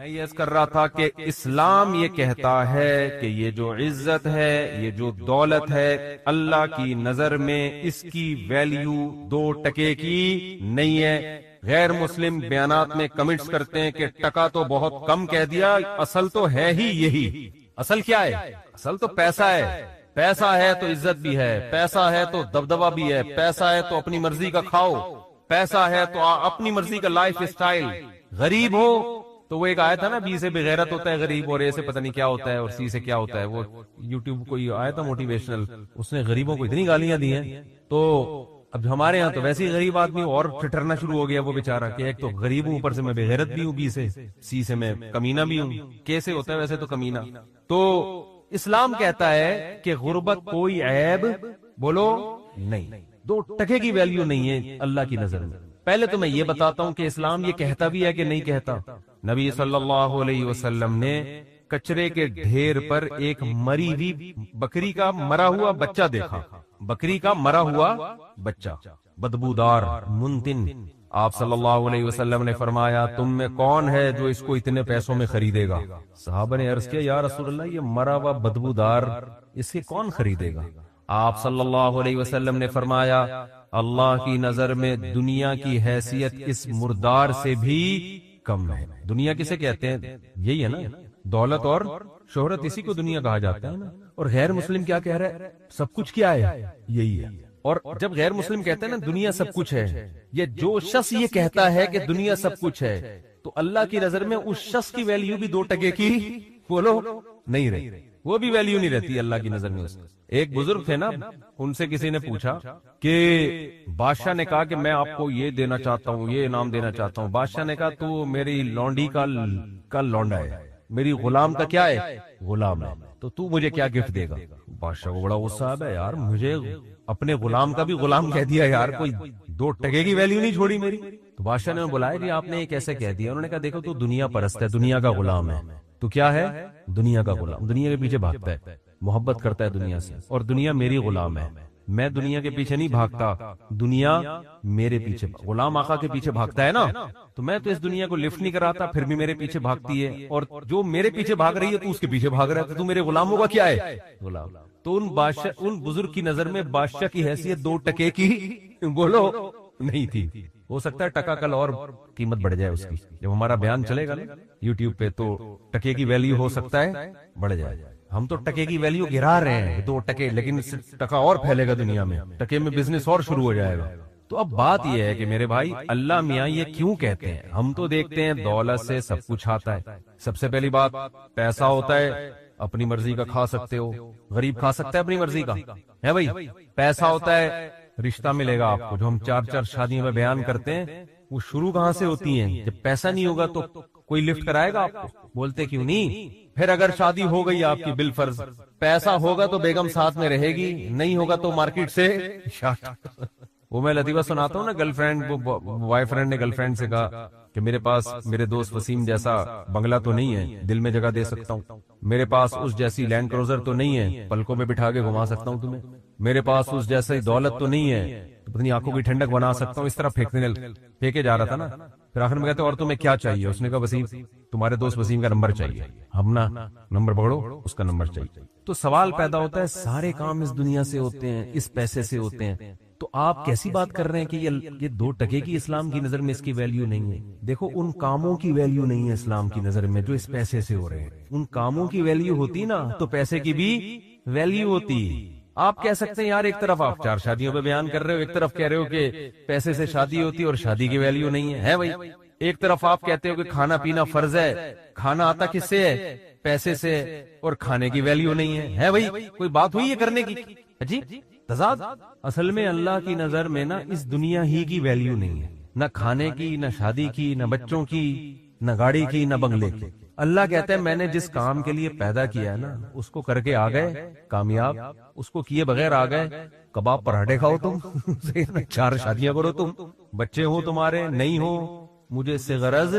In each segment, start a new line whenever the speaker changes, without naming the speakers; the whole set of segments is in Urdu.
میں یہ عرض کر رہا تھا کہ اسلام یہ کہتا ہے کہ یہ جو عزت ہے، یہ جو دولت ہے، اللہ کی نظر میں اس کی ویلیو 2 ٹکے کی نہیں ہے۔ غیر مسلم بیانات میں کمنٹس کرتے ہیں کہ ٹکا تو بہت کم کہہ دیا، اصل تو ہے ہی یہی۔ اصل کیا ہے؟ اصل تو پیسہ ہے۔ پیسہ ہے تو عزت بھی ہے، پیسہ ہے تو دبدبہ بھی ہے، پیسہ ہے تو اپنی مرضی کا کھاؤ، پیسہ ہے تو اپنی مرضی کا لائف اسٹائل۔ غریب ہو تو وہ ایک آیا تھا نا، بی سے بغیرت ہوتا ہے غریب، اور اے سے پتہ نہیں کیا ہوتا ہے، اور سی سے کیا ہوتا ہے، وہ یوٹیوب کوئی آیا تھا موٹیویشنل، اس نے غریبوں کو اتنی گالیاں دی ہیں۔ تو اب ہمارے ہاں تو ویسے ہی غریب آدمی اور ٹھٹرنا شروع ہو گیا وہ بیچارہ، کہ ایک تو غریب ہوں، اوپر سے میں بغیرت بھی ہوں، بی سے، سی سے میں کمینہ بھی ہوں۔ کیسے ہوتا ہے ویسے تو کمینہ؟ تو اسلام کہتا ہے کہ غربت کوئی عیب بولو نہیں، 2 ٹکے کی ویلیو نہیں ہے اللہ کی نظر میں۔ پہلے تو میں یہ بتاتا ہوں کہ اسلام یہ کہتا بھی ہے کہ نہیں کہتا۔ نبی صلی اللہ علیہ وسلم نے کچرے کے ڈھیر پر ایک مری ہوئی بکری کا مرا ہوا بچہ دیکھا، بکری کا مرا ہوا بچہ بدبودار منتن۔ آپ صلی اللہ علیہ وسلم نے فرمایا تم میں کون ہے جو اس کو اتنے پیسوں میں خریدے گا؟ صحابہ نے عرض کیا یا رسول اللہ، یہ مرا ہوا بدبودار اس کے کون خریدے گا؟ آپ صلی اللہ علیہ وسلم نے فرمایا اللہ کی نظر میں دنیا کی حیثیت اس مردار سے بھی کم ہے۔ دنیا کسے کہتے ہیں؟ یہی ہے نا، دولت اور شہرت، اسی کو دنیا کہا جاتا ہے نا۔ اور غیر مسلم کیا کہہ رہا ہے؟ سب کچھ کیا ہے؟ یہی ہے۔ اور جب غیر مسلم کہتے ہیں نا دنیا سب کچھ ہے، یہ جو شخص یہ کہتا ہے کہ دنیا سب کچھ ہے، تو اللہ کی نظر میں اس شخص کی ویلیو بھی 2 ٹکے کی بولو نہیں رہی، وہ بھی ویلیو نہیں رہتی اللہ کی نظر میں اس کی۔ ایک بزرگ تھے نا، ان سے کسی نے پوچھا کہ بادشاہ نے کہا کہ میں آپ کو یہ دینا چاہتا ہوں، یہ انعام دینا چاہتا ہوں۔ بادشاہ نے کہا تو میری لونڈی کا لونڈا ہے، میری غلام کا کیا ہے؟ غلام ہے، تو مجھے کیا گفٹ دے گا؟ بادشاہ کو بڑا غصہ آیا، یار مجھے اپنے غلام کا بھی غلام کہہ دیا، یار کوئی 2 ٹکے کی ویلیو نہیں چھوڑی میری۔ تو بادشاہ نے بلایا کہ آپ نے یہ کیسے کہہ دیا؟ انہوں نے کہا دیکھو تو دنیا پرست ہے، دنیا کا غلام ہے۔ تو کیا ہے؟ دنیا کا غلام، دنیا کے پیچھے بھاگتا ہے، محبت کرتا ہے دنیا سے، اور دنیا میری غلام ہے، میں دنیا کے پیچھے نہیں بھاگتا، دنیا میرے پیچھے۔ غلام آقا کے پیچھے بھاگتا ہے نا، تو میں تو اس دنیا کو لفٹ نہیں کراتا، پھر بھی میرے پیچھے بھاگتی ہے، اور جو میرے پیچھے بھاگ رہی ہے تو اس کے پیچھے بھاگ رہا ہے، تو میرے غلاموں کا کیا ہے؟ غلام۔ تو ان بزرگ کی نظر میں بادشاہ کی حیثیت 2 ٹکے کی بولو نہیں تھی۔ ہو سکتا ہے ٹکا کل اور قیمت بڑھ جائے اس کی، جب ہمارا بیان چلے گا نا یوٹیوب پہ تو ٹکے کی ویلیو ہو سکتا ہے بڑھ جائے۔ ہم تو ٹکے کی ویلیو گرا رہے ہیں 2 ٹکے، لیکن ٹکا اور پھیلے گا دنیا میں، ٹکے میں بزنس اور شروع ہو جائے گا۔ تو اب بات یہ ہے کہ میرے بھائی اللہ میاں یہ کیوں کہتے ہیں؟ ہم تو دیکھتے ہیں دولت سے سب کچھ آتا ہے۔ سب سے پہلی بات پیسہ ہوتا ہے، اپنی مرضی کا کھا سکتے ہو، غریب کھا سکتا ہے اپنی مرضی کا، ہے بھائی؟ پیسہ ہوتا ہے، رشتہ ملے گا آپ کو، جو ہم 4 شادیوں میں بیان کرتے ہیں وہ شروع کہاں سے ہوتی ہیں؟ جب پیسہ نہیں ہوگا تو کوئی لفٹ کرائے گا آپ کو؟ بولتے کیوں نہیں؟ پھر اگر شادی ہو گئی آپ کی بالفرض، پیسہ ہوگا تو بیگم ساتھ میں رہے گی، نہیں ہوگا تو مارکیٹ سے شاٹ۔ وہ میں لطیفہ سناتا ہوں نا، گرل فرینڈ، وہ بوائے فرینڈ نے گرل فرینڈ سے کہا کہ میرے پاس میرے دوست وسیم جیسا بنگلہ تو نہیں ہے، دل میں جگہ دے سکتا ہوں، میرے پاس اس جیسی لینڈ کروزر تو نہیں ہے، پلکوں میں بٹھا کے گھما سکتا ہوں تمہیں، میرے پاس اس جیسی دولت تو نہیں ہے، تو پتنی آنکھوں کی ٹھنڈک بنا سکتا ہوں۔ اس طرح پھینکے جا رہا تھا نا، پھر آخر میں کہتے اور تمہیں کیا چاہیے؟ اس نے کہا وسیم، تمہارے دوست وسیم کا نمبر چاہیے۔ ہم نا نمبر پکڑو، اس کا نمبر چاہیے۔ تو سوال پیدا ہوتا ہے سارے کام اس دنیا سے ہوتے ہیں، اس پیسے سے ہوتے ہیں، تو آپ کیسی بات کر رہے ہیں کہ یہ 2 ٹکے کی اسلام کی نظر میں اس کی ویلیو نہیں ہے؟ دیکھو ان کاموں کی ویلیو نہیں ہے اسلام کی نظر میں جو اس پیسے سے ہو رہے ہیں۔ ان کاموں کی ویلیو ہوتی نا تو پیسے کی بھی ویلیو ہوتی۔ آپ کہہ سکتے ہیں یار ایک طرف آپ 4 شادیوں پہ بیان کر رہے ہو، ایک طرف کہہ رہے ہو کہ پیسے سے شادی ہوتی اور شادی کی ویلیو نہیں ہے بھائی۔ ایک طرف آپ کہتے ہو کہ کھانا پینا فرض ہے، کھانا آتا کس سے ہے؟ پیسے سے، اور کھانے کی ویلیو نہیں ہے بھائی۔ کوئی بات ہوئی ہے کرنے کی؟ جی تضاد۔ اصل میں اللہ کی نظر میں نا اس دنیا ہی کی ویلیو نہیں ہے، نہ کھانے کی، نہ شادی کی، نہ بچوں کی، نہ گاڑی کی، نہ بنگلے کی۔ اللہ کہتا ہے میں نے جس کام کے لیے پیدا کیا ہے نا اس کو کر کے آ گئے کامیاب، اس کو کیے بغیر آ گئے کباب پراٹھے کھاؤ تم 4 شادیاں کرو تم، بچے ہو تمہارے نہیں ہو، مجھے اس سے غرض،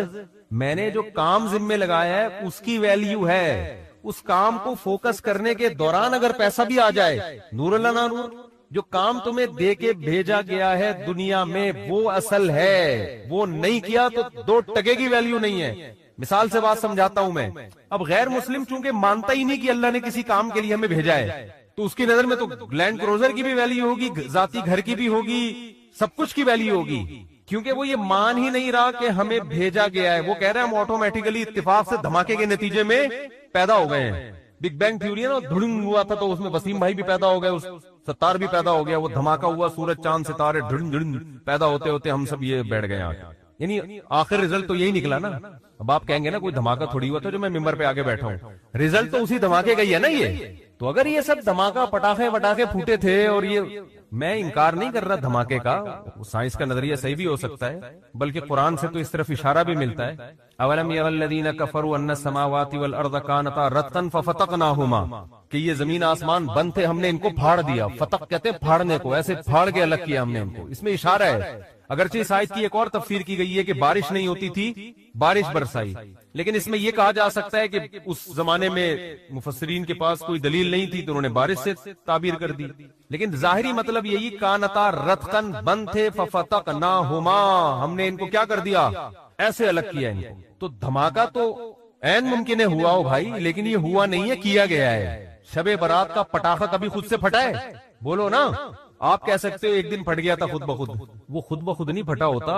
میں نے جو کام ذمہ لگایا ہے اس کی ویلیو ہے۔ اس کام کو فوکس کرنے کے دوران اگر پیسہ بھی آ جائے، نور اللہ نہ نور، جو کام تمہیں دے کے بھیجا گیا ہے دنیا میں وہ اصل ہے، وہ نہیں کیا تو 2 ٹکے کی ویلیو نہیں ہے۔ مثال سے بات سمجھاتا ہوں میں. اب غیر مسلم چونکہ مانتا ہی نہیں کہ اللہ نے کسی کام کے لیے ہمیں بھیجا ہے، تو اس کی نظر میں تو لینڈ کروزر کی بھی ویلیو ہوگی، ذاتی گھر کی بھی ہوگی، سب کچھ کی ویلیو ہوگی، کیونکہ وہ یہ مان ہی نہیں رہا کہ ہمیں بھیجا گیا ہے. وہ کہہ رہے ہیں ہم آٹومیٹیکلی اتفاق سے دھماکے کے نتیجے میں پیدا ہو گئے ہیں. بگ بینگ تھیوری ہے نا، دھڑنگ ہوا تھا تو اس میں وسیم بھائی بھی پیدا ہو گئے، اس ستار بھی پیدا ہو گیا، وہ دھماکہ ہوا، سورج چاند ستارے ڈھڑنگ ڈھڑنگ پیدا ہوتے ہوتے ہم سب یہ بیٹھ گئے آگے. یعنی آخر رزلٹ تو یہی نکلا نا. اب آپ کہیں گے نا کوئی دھماکہ تھوڑی ہوا تھا جو میں ممبر پہ آگے بیٹھا ہوں، رزلٹ تو اسی دھماکے کا ہی ہے نا یہ. تو اگر یہ سب دھماکہ پٹاخے وٹاخے پھوٹے تھے، اور یہ میں انکار نہیں کر رہا دھماکے کا، سائنس کا نظریہ صحیح بھی ہو سکتا ہے، بلکہ قرآن سے تو اس طرف اشارہ بھی ملتا ہے. اولم یری الذین کفروا ان السماوات والارض کانتا رتقا ففتقناہما، کہ یہ زمین آسمان بند تھے، ہم نے ان کو پھاڑ دیا. فتق کہتے ہیں پھاڑنے کو، ایسے پھاڑ کے الگ کیا ہم نے ان کو. اس میں اشارہ ہے. اگرچہ اس آیت کی ایک اور تفسیر کی گئی ہے کہ بارش نہیں ہوتی تھی، بارش برسائی، لیکن اس میں یہ کہا جا سکتا ہے کہ اس زمانے میں مفسرین کے پاس کوئی دلیل نہیں تھی تو انہوں نے بارش سے تعبیر کر دی. لیکن ظاہری مطلب یہی کانتا رتقا بند تھے ففتقناہما، ہم نے ان کو کیا کر دیا، ایسے الگ کیا ان کو. تو دھماکہ تو عین ممکن ہے ہوا ہو بھائی، لیکن یہ ہوا نہیں ہے، کیا گیا ہے. شب برات کا پٹاخہ کبھی خود سے پھٹا ہے؟ بولو نا. آپ کہہ سکتے ہو ایک دن پھٹ گیا تھا خود بخود، وہ خود بخود نہیں پھٹا ہوتا،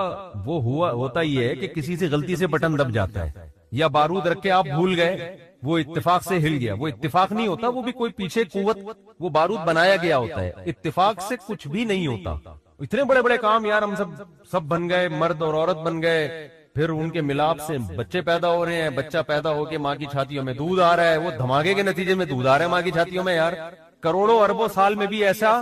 وہ ہوتا یہ ہے کہ کسی سے غلطی سے بٹن دب جاتا ہے، یا بارود رکھ کے آپ بھول گئے، وہ اتفاق سے ہل گیا. وہ اتفاق نہیں ہوتا، وہ بھی کوئی پیچھے قوت، وہ بارود بنایا گیا ہوتا ہے. اتفاق سے کچھ بھی نہیں ہوتا. اتنے بڑے بڑے کام یار ہم سب بن گئے، مرد اور عورت بن گئے، پھر ان کے ملاپ سے بچے پیدا ہو رہے ہیں، بچہ پیدا ہو کے ماں کی چھاتیوں میں دودھ آ رہا ہے، وہ دھماکے کے نتیجے میں دودھ آ رہا ہے ماں کی چھاتیوں میں. یار کروڑوں اربوں سال میں بھی ایسا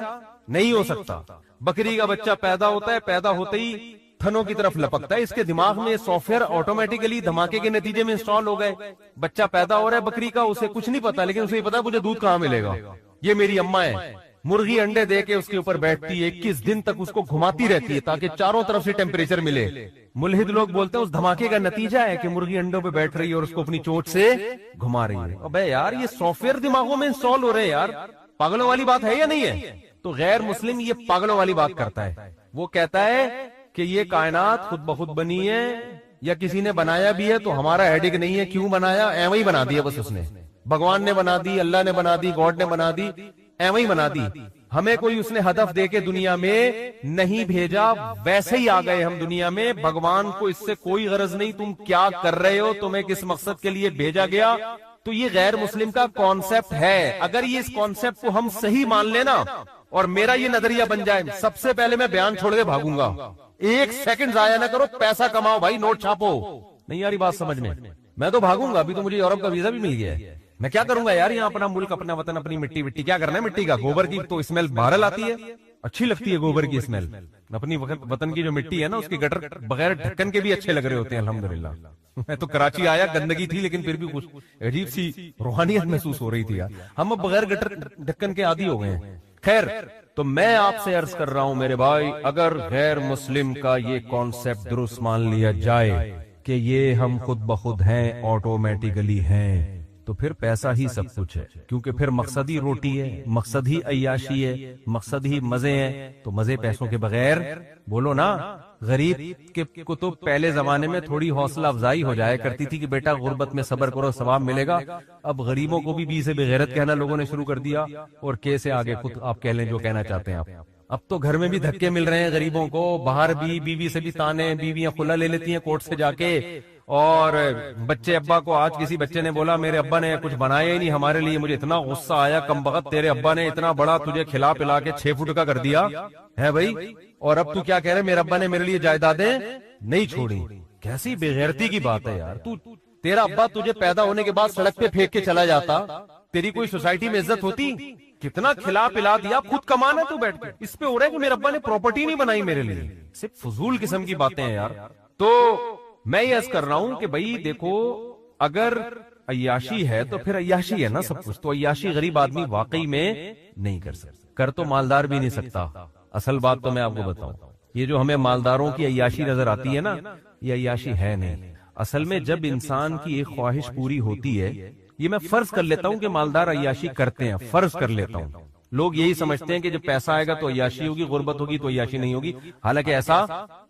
نہیں ہو سکتا. بکری کا بچہ پیدا ہوتا ہے، پیدا ہوتے ہی تھنوں کی طرف لپکتا ہے، اس کے دماغ میں سافٹ ویئر آٹومیٹیکلی دھماکے کے نتیجے میں انسٹال ہو گئے. بچہ پیدا ہو رہا ہے بکری کا، اسے کچھ نہیں پتا، لیکن اسے پتا ہے مجھے دودھ کہاں ملے گا، یہ میری اماں ہے. مرغی انڈے دے کے اس کے اوپر بیٹھتی ہے، 21 دن تک اس کو گھماتی رہتی ہے تاکہ چاروں طرف سے ٹیمپریچر ملے. ملحد لوگ بولتے ہیں اس دھماکے کا نتیجہ ہے کہ مرغی انڈوں پہ بیٹھ رہی ہے اور اس کو اپنی چوٹ سے گھما رہی ہے. ابے یار یہ سافٹ ویئر دماغوں میں انسٹال ہو رہے ہیں یار، پاگلوں والی بات ہے یا نہیں ہے؟ تو غیر مسلم یہ پاگلوں والی بات کرتا ہے. وہ کہتا ہے کہ یہ کائنات خود بخود بنی ہے یا کسی نے بنایا بھی ہے تو ہمارا ہیڈک نہیں ہے. کیوں بنایا؟ ایویں ہی بنا دیا بس اس نے. بھگوان نے بنا دی، اللہ نے بنا دی، گاڈ نے بنا دی، ایویں ہی بنا دی. ہمیں کوئی اس نے ہدف دے کے دنیا میں نہیں بھیجا، ویسے ہی آ گئے ہم دنیا میں. بھگوان کو اس سے کوئی غرض نہیں تم کیا کر رہے ہو، تمہیں کس مقصد کے لیے بھیجا گیا. تو یہ غیر مسلم کا کانسیپٹ ہے. اگر یہ اس کانسیپٹ کو ہم صحیح مان لینا اور میرا یہ نظریہ بن جائے، سب سے پہلے میں بیان چھوڑ کے بھاگوں گا. ایک سیکنڈ ضائع نہ کرو، پیسہ کماؤ بھائی، نوٹ چھاپو. نہیں یاری بات سمجھ میں تو بھاگوں گا. ابھی تو مجھے یورپ کا ویزا بھی مل گیا ہے. میں کیا کروں گا یار، یہاں اپنا ملک، اپنا وطن، اپنی مٹی کیا کرنا ہے. مٹی کا گوبر کی تو اسمیل باہر آتی ہے، اچھی لگتی ہے گوبر کی اسمیل. اپنی وطن کی جو مٹی ہے نا، اس کے گٹر بغیر ڈھکن کے بھی اچھے لگ رہے ہوتے ہیں الحمدللہ. میں تو کراچی آیا، گندگی تھی لیکن پھر بھی کچھ عجیب سی روحانیت محسوس ہو رہی تھی یار. ہم اب بغیر گٹر ڈھکن کے عادی ہو گئے ہیں. خیر، تو میں آپ سے عرض کر رہا ہوں میرے بھائی، اگر غیر مسلم کا یہ کانسیپٹ درست مان لیا جائے کہ یہ ہم خود بخود ہیں، آٹومیٹیکلی ہیں، تو پھر پیسہ ہی سب کچھ ہے. کیونکہ پھر مقصد ہی روٹی ہے، مقصد ہی عیاشی ہے، مقصد ہی مزے ہیں. تو مزے پیسوں کے بغیر، بولو نا. غریب کو تو پہلے زمانے میں تھوڑی حوصلہ افزائی ہو جایا کرتی تھی کہ بیٹا غربت میں صبر کرو، ثواب ملے گا. اب غریبوں کو بھی بی سے بغیرت کہنا لوگوں نے شروع کر دیا، اور کے سے آگے خود آپ کہہ لیں جو کہنا چاہتے ہیں آپ. اب تو گھر میں بھی دھکے مل رہے ہیں غریبوں کو، باہر بھی بیوی سے بھی تانے، بیویاں خلا لے لیتی ہیں کورٹ سے جا کے. اور بچے ابا کو، آج کسی بچے نے بولا میرے ابا نے کچھ بنایا ہی نہیں ہمارے لیے، مجھے اتنا غصہ آیا، کم بخت تیرے ابا نے اتنا بڑا تجھے کھلا پلا کے 6 فٹ کا کر دیا ہے بھائی، اور اب تو کیا کہہ رہے میرے ابا نے میرے لیے جائیدادیں نہیں چھوڑی. کیسی بے غیرتی کی بات ہے یار. تیرا ابا تجھے پیدا ہونے کے بعد سڑک پہ پھینک کے چلا جاتا، تیری کوئی سوسائٹی میں عزت ہوتی؟ کتنا کھلا پلا دیا، خود کمانا تو بیٹھ کے. اس پہ ہو رہا ہے کہ میرے ابا نے پراپرٹی نہیں بنائی میرے لیے. صرف فضول قسم کی باتیں ہیں یار. تو میں یہ عرض کر رہا ہوں کہ بھائی دیکھو، اگر عیاشی ہے تو پھر عیاشی ہے نا سب کچھ. تو عیاشی غریب آدمی واقعی میں نہیں کر سکتا، کر تو مالدار بھی نہیں سکتا. اصل بات تو میں آپ کو بتاؤں، یہ جو ہمیں مالداروں کی عیاشی نظر آتی ہے نا، یہ عیاشی ہے نہیں. اصل میں جب انسان کی ایک خواہش پوری ہوتی ہے، یہ میں فرض کر لیتا ہوں کہ مالدار عیاشی کرتے ہیں، فرض کر لیتا ہوں. لوگ یہی سمجھتے ہیں کہ جب پیسہ آئے گا تو عیاشی ہوگی، غربت ہوگی تو عیاشی نہیں ہوگی. حالانکہ ایسا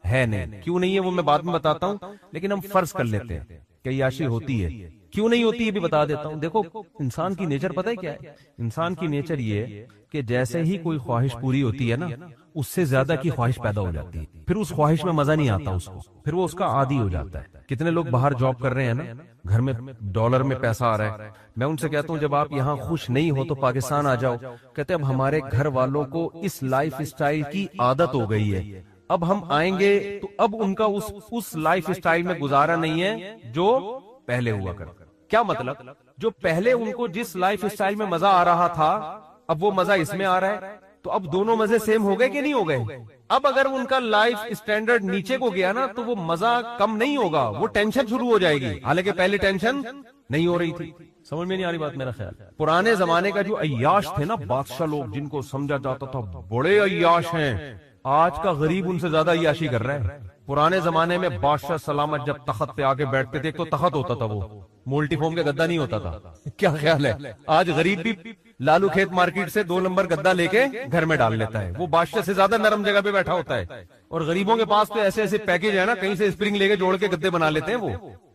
ہے نہیں. کیوں نہیں ہے وہ میں بعد میں بتاتا ہوں، لیکن ہم فرض کر لیتے ہیں کہ عیاشی ہوتی ہے. کیوں نہیں ہوتی یہ بھی بتا دیتا ہوں. دیکھو انسان کی نیچر پتہ ہے کیا ہے؟ انسان کی نیچر یہ کہ جیسے ہی کوئی خواہش پوری ہوتی ہے نا اس سے زیادہ کی خواہش پیدا ہو جاتی ہے. پھر اس خواہش میں مزہ نہیں آتا اس کو, پھر وہ اس کا عادی ہو جاتا ہے. کتنے لوگ باہر جاب کر رہے ہیں نا, گھر میں ڈالر میں پیسہ آ رہا ہے, میں ان سے کہتا ہوں جب آپ یہاں خوش نہیں ہو تو پاکستان آ جاؤ. کہتے اب ہمارے گھر والوں کو اس لائف اسٹائل کی عادت ہو گئی ہے, اب ہم آئیں گے تو اب ان کا اس لائف اسٹائل میں گزارا نہیں ہے جو پہلے ہوا کرتا. کیا مطلب؟ جو پہلے ان کو جس لائف اسٹائل میں مزہ آ رہا تھا اب وہ مزہ اس میں آ رہا ہے, تو اب دونوں مزے سیم ہو گئے کہ نہیں ہو گئے؟ اب اگر ان کا لائف اسٹینڈرڈ نیچے کو گیا نا تو وہ مزہ کم نہیں ہوگا, وہ ٹینشن شروع ہو جائے گی, حالانکہ پہلے ٹینشن نہیں ہو رہی تھی. سمجھ میں نہیں آ رہی بات؟ میرا خیال پرانے زمانے کا جو عیاش تھے نا بادشاہ لوگ, جن کو سمجھا جاتا تھا بڑے عیاش ہیں, آج کا غریب ان سے زیادہ عیاشی کر رہا ہے. پرانے زمانے میں بادشاہ سلامت جب تخت پہ آگے بیٹھتے تھے تو تخت ہوتا تھا, وہ مولٹی فوم کے گدا نہیں ہوتا تھا. کیا خیال ہے؟ آج غریب بھی لالو کھیت مارکیٹ سے 2 نمبر گدا لے کے گھر میں ڈال لیتا ہے, وہ بادشاہ سے زیادہ نرم جگہ پہ بیٹھا ہوتا ہے. اور غریبوں کے پاس تو ایسے ایسے پیکج ہے نا, کہیں سے اسپرنگ لے کے جوڑ کے گدے بنا لیتے ہیں وہ.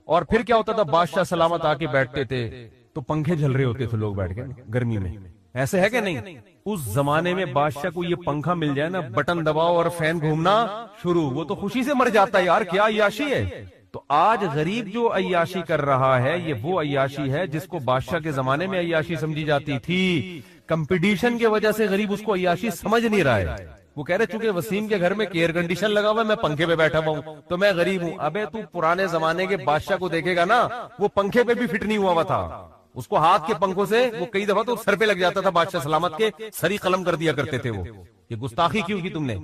اور پھر کیا ہوتا تھا, بادشاہ سلامت آ کے بیٹھتے تھے تو پنکھے جھل رہے ہوتے تھے لوگ بیٹھ کے گرمی میں. ایسے ہے کہ نہیں؟ اس زمانے میں بادشاہ کو یہ پنکھا مل جائے نا, بٹن دباؤ اور فین گھومنا شروع, وہ تو خوشی سے مر جاتا ہے. یار کیا عیاشی ہے. تو آج غریب جو عیاشی کر رہا ہے یہ وہ عیاشی ہے جس کو بادشاہ کے زمانے میں عیاشی سمجھی جاتی تھی. کمپٹیشن کی وجہ سے غریب اس کو عیاشی سمجھ نہیں رہا ہے. وہ کہہ رہے چونکہ وسیم کے گھر میں ایئر کنڈیشن لگا ہوا ہے, میں پنکھے پہ بیٹھا ہوا ہوں تو میں غریب ہوں. ابے تو پرانے زمانے کے بادشاہ کو دیکھے گا نا, وہ پنکھے پہ بھی فٹ نہیں ہوا تھا, اس کو ہاتھ کے پنکھوں سے وہ کئی دفعہ تو سر پہ لگ جاتا تھا. بادشاہ سلامت کے سری قلم کر دیا کرتے تھے وہ. یہ گستاخی کیوں کی تم نے؟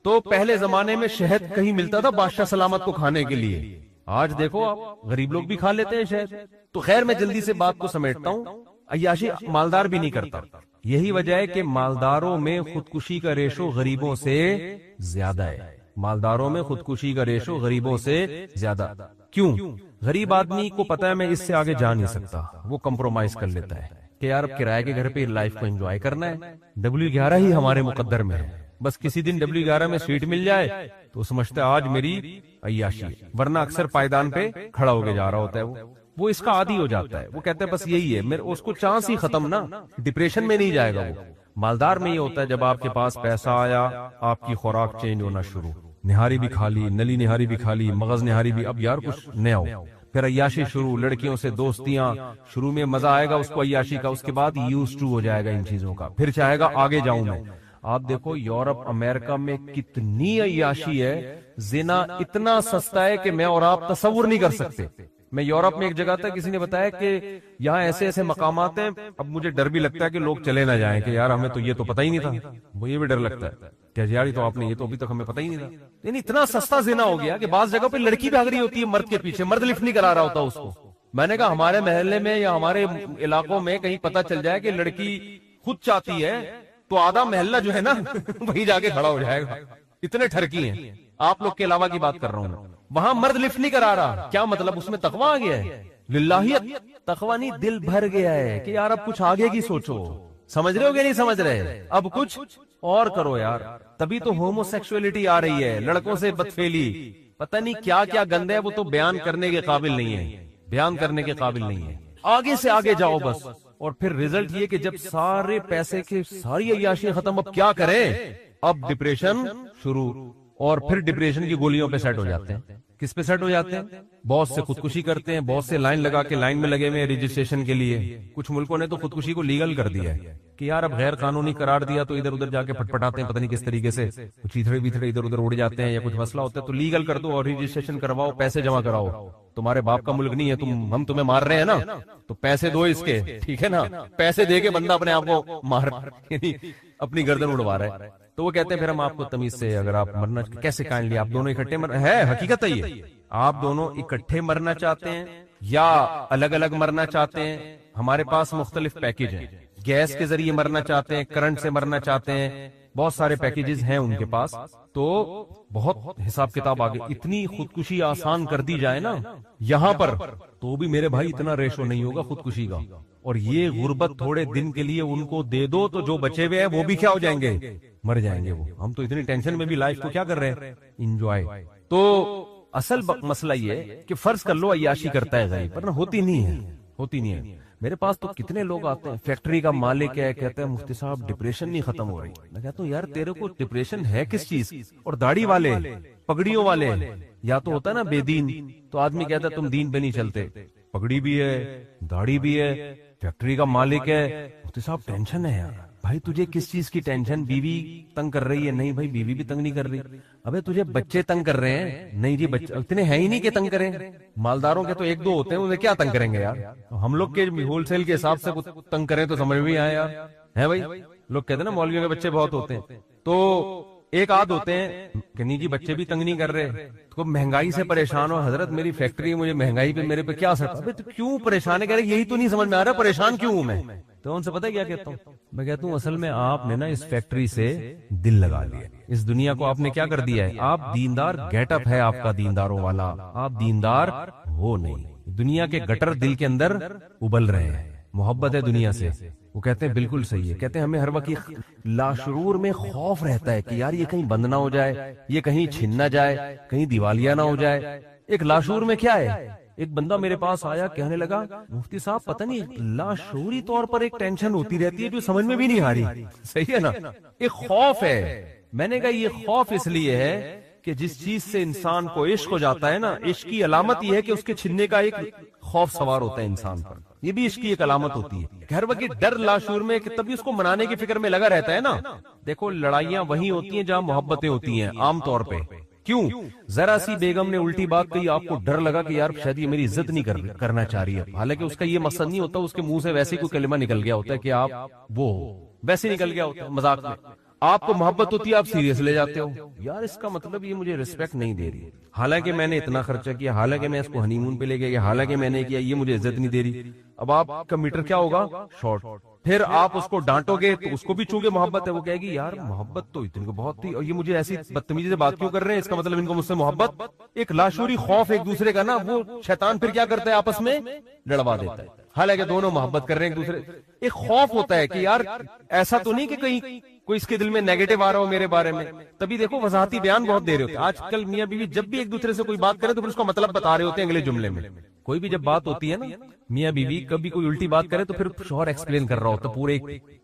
تو پہلے زمانے میں شہد کہیں ملتا تھا بادشاہ سلامت کو کھانے کے لیے, آج دیکھو آپ غریب لوگ بھی کھا لیتے ہیں شہد. تو خیر میں جلدی سے بات کو سمیٹتا ہوں. عیاشی مالدار بھی نہیں کرتا. یہی وجہ ہے کہ مالداروں میں خودکشی کا ریشو غریبوں سے زیادہ ہے. مالداروں میں خودکشی کا ریشو غریبوں سے زیادہ. کیوں؟ غریب آدمی کو پتا ہے میں اس سے آگے جا نہیں سکتا, وہ کمپرومائز کر لیتا ہے کہ یار اب کرائے کے گھر پہ لائف کو انجوائے کرنا ہے, W11 ہی ہمارے مقدر میں ہے, بس کسی دن W11 میں سیٹ مل جائے تو سمجھتا ہے آج میری عیاشی ہے, ورنہ اکثر پائیدان پہ کھڑا ہو کے جا رہا ہوتا ہے. وہ اس کا عادی ہو جاتا ہے, وہ کہتا ہے بس یہی ہے, میرے اس کو چانس ہی ختم نا, ڈپریشن میں نہیں جائے گا وہ. مالدار میں یہ ہوتا ہے جب آپ کے پاس پیسہ آیا آپ کی خوراک چینج ہونا شروع, نہاری بھی کھا لی, نلی نہاری بھی کھا لی, مغز نہاری بھی, اب یار کچھ نیا ہو. پھر عیاشی شروع, لڑکیوں سے دوستیاں, شروع میں مزہ آئے گا اس کو عیاشی کا, اس کے بعد یوز ٹو ہو جائے گا ان چیزوں کا, پھر چاہے گا آگے جاؤں میں. آپ دیکھو یورپ امریکہ میں کتنی عیاشی ہے, زنا اتنا سستا ہے کہ میں اور آپ تصور نہیں کر سکتے. میں یورپ میں ایک جگہ تھا, کسی نے بتایا کہ یہاں ایسے ایسے مقامات ہیں, اب مجھے ڈر بھی لگتا ہے کہ لوگ چلے نہ جائیں کہ یار ہمیں تو یہ تو پتہ ہی نہیں تھا. وہ یہ بھی ڈر لگتا ہے کہ یار تو آپ نے یہ تو ابھی تک ہمیں پتہ ہی نہیں تھا. یعنی اتنا سستا زنا ہو گیا کہ بعض جگہ پہ لڑکی بھاگ رہی ہوتی ہے مرد کے پیچھے, مرد لفٹ نہیں کرا رہا ہوتا اس کو. میں نے کہا ہمارے محلے میں یا ہمارے علاقوں میں کہیں پتہ چل جائے کہ لڑکی خود چاہتی ہے تو آدھا محلہ جو ہے نا وہی جا کے کھڑا ہو جائے گا, اتنے ٹھرکی ہیں. آپ لوگ کے علاوہ کی بات کر رہا ہوں. وہاں مرد لفٹ نہیں کرا رہا, کیا مطلب؟ اس میں تقوی آ گیا ہے, للہیت. تقوی نہیں, دل بھر گیا ہے کہ یار اب کچھ آگے کی سوچو. سمجھ رہے ہو کہ نہیں سمجھ رہے؟ اب کچھ اور کرو یار. تبھی تو ہومو سیکسولیٹی آ رہی ہے, لڑکوں سے بدفعلی, پتہ نہیں کیا کیا گندے ہے, وہ تو بیان کرنے کے قابل نہیں ہے, بیان کرنے کے قابل نہیں ہے. آگے سے آگے جاؤ بس. اور پھر ریزلٹ یہ کہ جب سارے پیسے کے ساری عیاشی ختم, اب کیا کریں؟ اب ڈپریشن شروع, اور پھر ڈپریشن کی گولیوں پہ سیٹ ہو جاتے ہیں. کس پہ سیٹ ہو جاتے ہیں؟ بہت سے خودکشی کرتے ہیں, بہت سے لائن لگا کے لائن میں لگے ہوئے رجسٹریشن کے لیے. کچھ ملکوں نے تو خودکشی کو لیگل کر دیا ہے کہ یار اب غیر قانونی قرار دیا تو ادھر ادھر جا کے پٹپٹاتے ہیں, پتہ نہیں کس طریقے سے کچھ چیتھڑے بیتھڑے ادھر ادھر اڑ جاتے ہیں یا کچھ مسئلہ ہوتا ہے تو لیگل کر دو اور رجسٹریشن کرواؤ, پیسے جمع کراؤ. تمہارے باپ کا ملک نہیں ہے, ہم تمہیں مار رہے ہیں نا تو پیسے دو اس کے, ٹھیک ہے نا. پیسے دے کے بندہ اپنے آپ کو مار اپنی گردن اڑوا رہا ہے. تو وہ کہتے ہیں پھر ہم آپ کو تمیز سے, اگر آپ مرنا کیسے کائنڈلی آپ دونوں اکٹھے ہے, حقیقت ہے یہ, آپ دونوں اکٹھے مرنا چاہتے ہیں یا الگ الگ مرنا چاہتے ہیں, ہمارے پاس مختلف پیکج ہیں. گیس کے ذریعے مرنا چاہتے ہیں, کرنٹ سے مرنا چاہتے ہیں, بہت سارے پیکیجز ہیں ان کے پاس. تو بہت حساب کتاب آگے, اتنی خودکشی آسان کر دی جائے نا یہاں پر تو بھی میرے بھائی اتنا ریشو نہیں ہوگا خودکشی کا. اور یہ غربت تھوڑے دن کے لیے ان کو دے دو تو جو بچے ہوئے ہیں وہ بھی کیا ہو جائیں گے, مر جائیں گے وہ. ہم تو اتنی ٹینشن میں بھی لائف کو کیا کر رہے ہیں, انجوائے. تو اصل مسئلہ یہ ہے کہ فرض کر لو عیاشی کرتا ہے غریب، ورنہ ہوتی نہیں ہے. میرے پاس تو کتنے لوگ آتے ہیں، فیکٹری کا مالک ہے، کہتے ہیں مفتی صاحب ڈپریشن نہیں ختم ہو رہی. میں کہتا ہوں یار تیرے کو ڈپریشن ہے کس چیز؟ اور داڑھی والے، پگڑیوں والے، یا تو ہوتا ہے نا بے دین، تو آدمی کہتا ہے تم دین پہ نہیں چلتے، پگڑی بھی ہے، داڑھی بھی ہے، فیکٹری کا مالک ہے. مفتی صاحب ٹینشن ہے یار. بھائی تجھے کس چیز کی ٹینشن؟ بیوی تنگ کر رہی ہے؟ نہیں بھائی بیوی بھی تنگ نہیں کر رہی. ابے تجھے بچے تنگ کر رہے ہیں؟ نہیں جی بچے اتنے ہیں ہی نہیں کہ تنگ کریں. مالداروں کے تو ایک دو ہوتے ہیں، انہیں کیا تنگ کریں گے یار. ہم لوگ کے ہول سیل کے حساب سے تنگ کریں تو سمجھ میں آئے یار. ہے بھائی لوگ کہتے ہیں نا مولویوں کے بچے بہت ہوتے ہیں، تو ایک آدھ ہوتے ہیں کہ نہیں جی بچے بھی تنگ نہیں کر رہے. تو مہنگائی سے پریشان ہو، حضرت میری فیکٹری ہے، مجھے مہنگائی پہ میرے پہ کیا اثر. ابے تو کیوں پریشان ہے؟ کہہ رہے یہی تو نہیں سمجھ میں آ رہا پریشان کیوں ہوں میں. تو ان سے پتہ کیا کہتا ہوں میں؟ کہتا ہوں اصل میں آپ نے نا اس فیکٹری سے دل لگا لیا، اس دنیا کو آپ نے کیا کر دیا ہے. آپ دیندار، گیٹ اپ ہے آپ کا دینداروں والا، آپ دیندار ہو نہیں. دنیا کے گٹر دل کے اندر ابل رہے ہیں، محبت ہے دنیا سے. وہ کہتے ہیں بالکل صحیح ہے. کہتے ہیں ہمیں ہر وقت لاشعور میں خوف رہتا ہے کہ یار یہ کہیں بند نہ ہو جائے، یہ کہیں چھن نہ جائے، کہیں دیوالیہ نہ ہو جائے. ایک لاشعور میں کیا ہے؟ ایک بندہ میرے پاس آیا، کہنے لگا مفتی صاحب پتہ نہیں لاشعوری طور پر ایک ٹینشن ہوتی رہتی ہے جو سمجھ میں بھی نہیں آ رہی. صحیح ہے نا، ایک خوف ہے. میں نے کہا یہ خوف اس لیے ہے کہ جس چیز سے انسان کو عشق ہو جاتا ہے نا، عشق کی علامت یہ ہے کہ اس کے چھننے کا ایک خوف سوار ہوتا ہے انسان پر. یہ بھی عشق کی ایک علامت ہوتی ہے. ہر وقت ڈر لاشعور میں کہ تبھی اس کو منانے کی فکر میں لگا رہتا ہے نا. دیکھو لڑائیاں وہیں ہوتی ہیں جہاں محبتیں ہوتی ہیں عام طور پہ. کیوں؟ ذرا سی بیگم نے الٹی بات کہی، آپ کو ڈر لگا کہ یار شاید یہ میری عزت نہیں کرنا چاہ رہی ہے. حالانکہ اس کا یہ مقصد نہیں ہوتا، اس کے منہ سے ویسے کوئی کلمہ نکل گیا ہوتا ہے کہ آپ وہ ویسے نکل گیا ہوتا ہے مذاق میں. آپ کو محبت ہوتی ہے، آپ سیریس لے جاتے ہو، یار اس کا مطلب یہ مجھے ریسپیکٹ نہیں دے رہی، حالانکہ میں نے اتنا خرچہ کیا، حالانکہ میں اس کو ہنی مون پہ لے گیا، حالانکہ میں نے کیا، یہ مجھے عزت نہیں دے رہی. اب آپ کا میٹر کیا ہوگا؟ شارٹ. پھر آپ اس کو ڈانٹو گے تو اس کو بھی چونکہ محبت ہے، وہ کہے گی یار محبت تو اتنی کو بہت تھی اور یہ مجھے ایسی بدتمیزی سے بات کیوں کر رہے ہیں، اس کا مطلب ان کو مجھ سے محبت. ایک لاشعوری خوف ایک دوسرے کا نا، وہ شیطان پھر کیا کرتا ہے آپس میں لڑوا دیتا ہے، حالانکہ دونوں محبت کر رہے ہیں ایک دوسرے. ایک خوف ہوتا ہے کہ یار ایسا تو نہیں کہ کہیں کوئی اس کے دل میں نیگیٹو آ رہا ہو میرے بارے میں. تبھی دیکھو وضاحتی بیان بہت دے رہے ہوتے ہیں آج کل. میاں بیوی جب بھی ایک دوسرے سے کوئی بات کرے تو پھر اس کا مطلب بتا رہے ہوتے ہیں اگلے جملے میں. کوئی بھی جب بات ہوتی ہے نا میاں بیوی، کبھی کوئی الٹی بات کرے تو پھر شوہر ایکسپلین کر رہا ہوتا ہے، پورے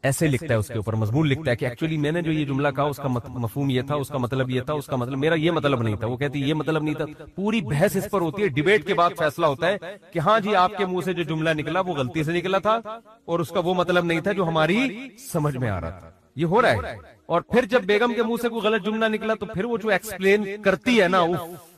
ایسے لکھتا ہے اس کے اوپر مضمون لکھتا ہے کہ ایکچولی میں نے جو یہ جملہ کہا اس کا مفہوم یہ تھا، اس کا مطلب یہ تھا، اس کا مطلب میرا یہ مطلب نہیں تھا، وہ کہتی یہ مطلب نہیں تھا. پوری بحث اس پر ہوتی ہے. ڈیبیٹ کے بعد فیصلہ ہوتا ہے کہ ہاں جی آپ کے منہ سے جو جملہ نکلا وہ غلطی سے نکلا تھا اور اس کا وہ مطلب نہیں تھا جو ہماری سمجھ میں آ رہا تھا. یہ ہو رہا ہے. اور پھر جب بیگم کے منہ سے کوئی غلط جملہ نکلا تو پھر وہ جو ایکسپلین کرتی ہے نا،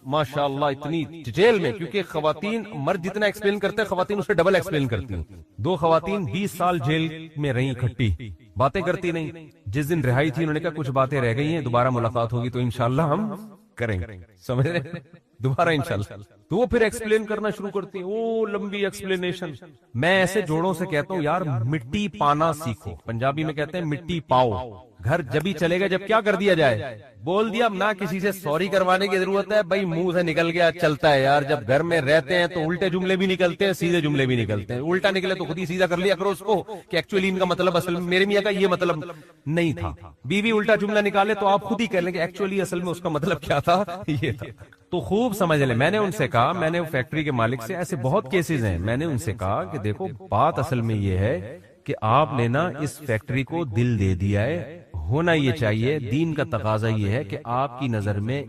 ماشاءاللہ اتنی ڈیٹیل میں، کیونکہ خواتین مرد جتنا ایکسپلین کرتے ہیں خواتین اسے ڈبل ایکسپلین کرتی ہیں. 2 خواتین 20 سال جیل میں رہی اکٹھی، باتیں کرتی نہیں. جس دن رہائی تھی انہوں نے کہا کچھ باتیں رہ گئی ہیں، دوبارہ ملاقات ہوگی تو انشاءاللہ ہم کریں گے. سمجھ رہے ہیں؟ دوبارہ انشاءاللہ. تو وہ پھر ایکسپلین کرنا شروع کرتی ہیں، وہ لمبی ایکسپلینیشن. میں ایسے جوڑوں سے کہتا ہوں یار مٹی پانا سیکھو. پنجابی میں کہتے ہیں مٹی پاؤ. گھر جبھی چلے گا جب کیا کر دیا جائے، بول دیا. اب نہ کسی سے سوری کروانے کی ضرورت ہے بھائی، منہ سے نکل گیا چلتا ہے یار. جب گھر میں رہتے ہیں تو الٹے جملے بھی نکلتے ہیں، سیدھے جملے بھی نکلتے ہیں. الٹا نکلے تو خود ہی سیدھا کر لیا کرو اس کو کہ ایکچولی ان کا مطلب اصل میں میرے میاں کا یہ مطلب نہیں تھا. بیوی الٹا جملہ نکالے تو آپ خود ہی کہہ لیں کہ ایکچولی اصل میں اس کا مطلب کیا تھا، یہ تھا. تو خوب سمجھ لیں. میں نے ان سے کہا، میں نے فیکٹری کے مالک سے، ایسے بہت کیسز ہیں، میں نے ان سے کہا کہ دیکھو بات اصل میں یہ ہے کہ آپ نے نا اس فیکٹری کو دل دے دیا ہے. ہونا یہ چاہیے، دین کا تقاضا یہ ہے کہ آپ کی نظر میں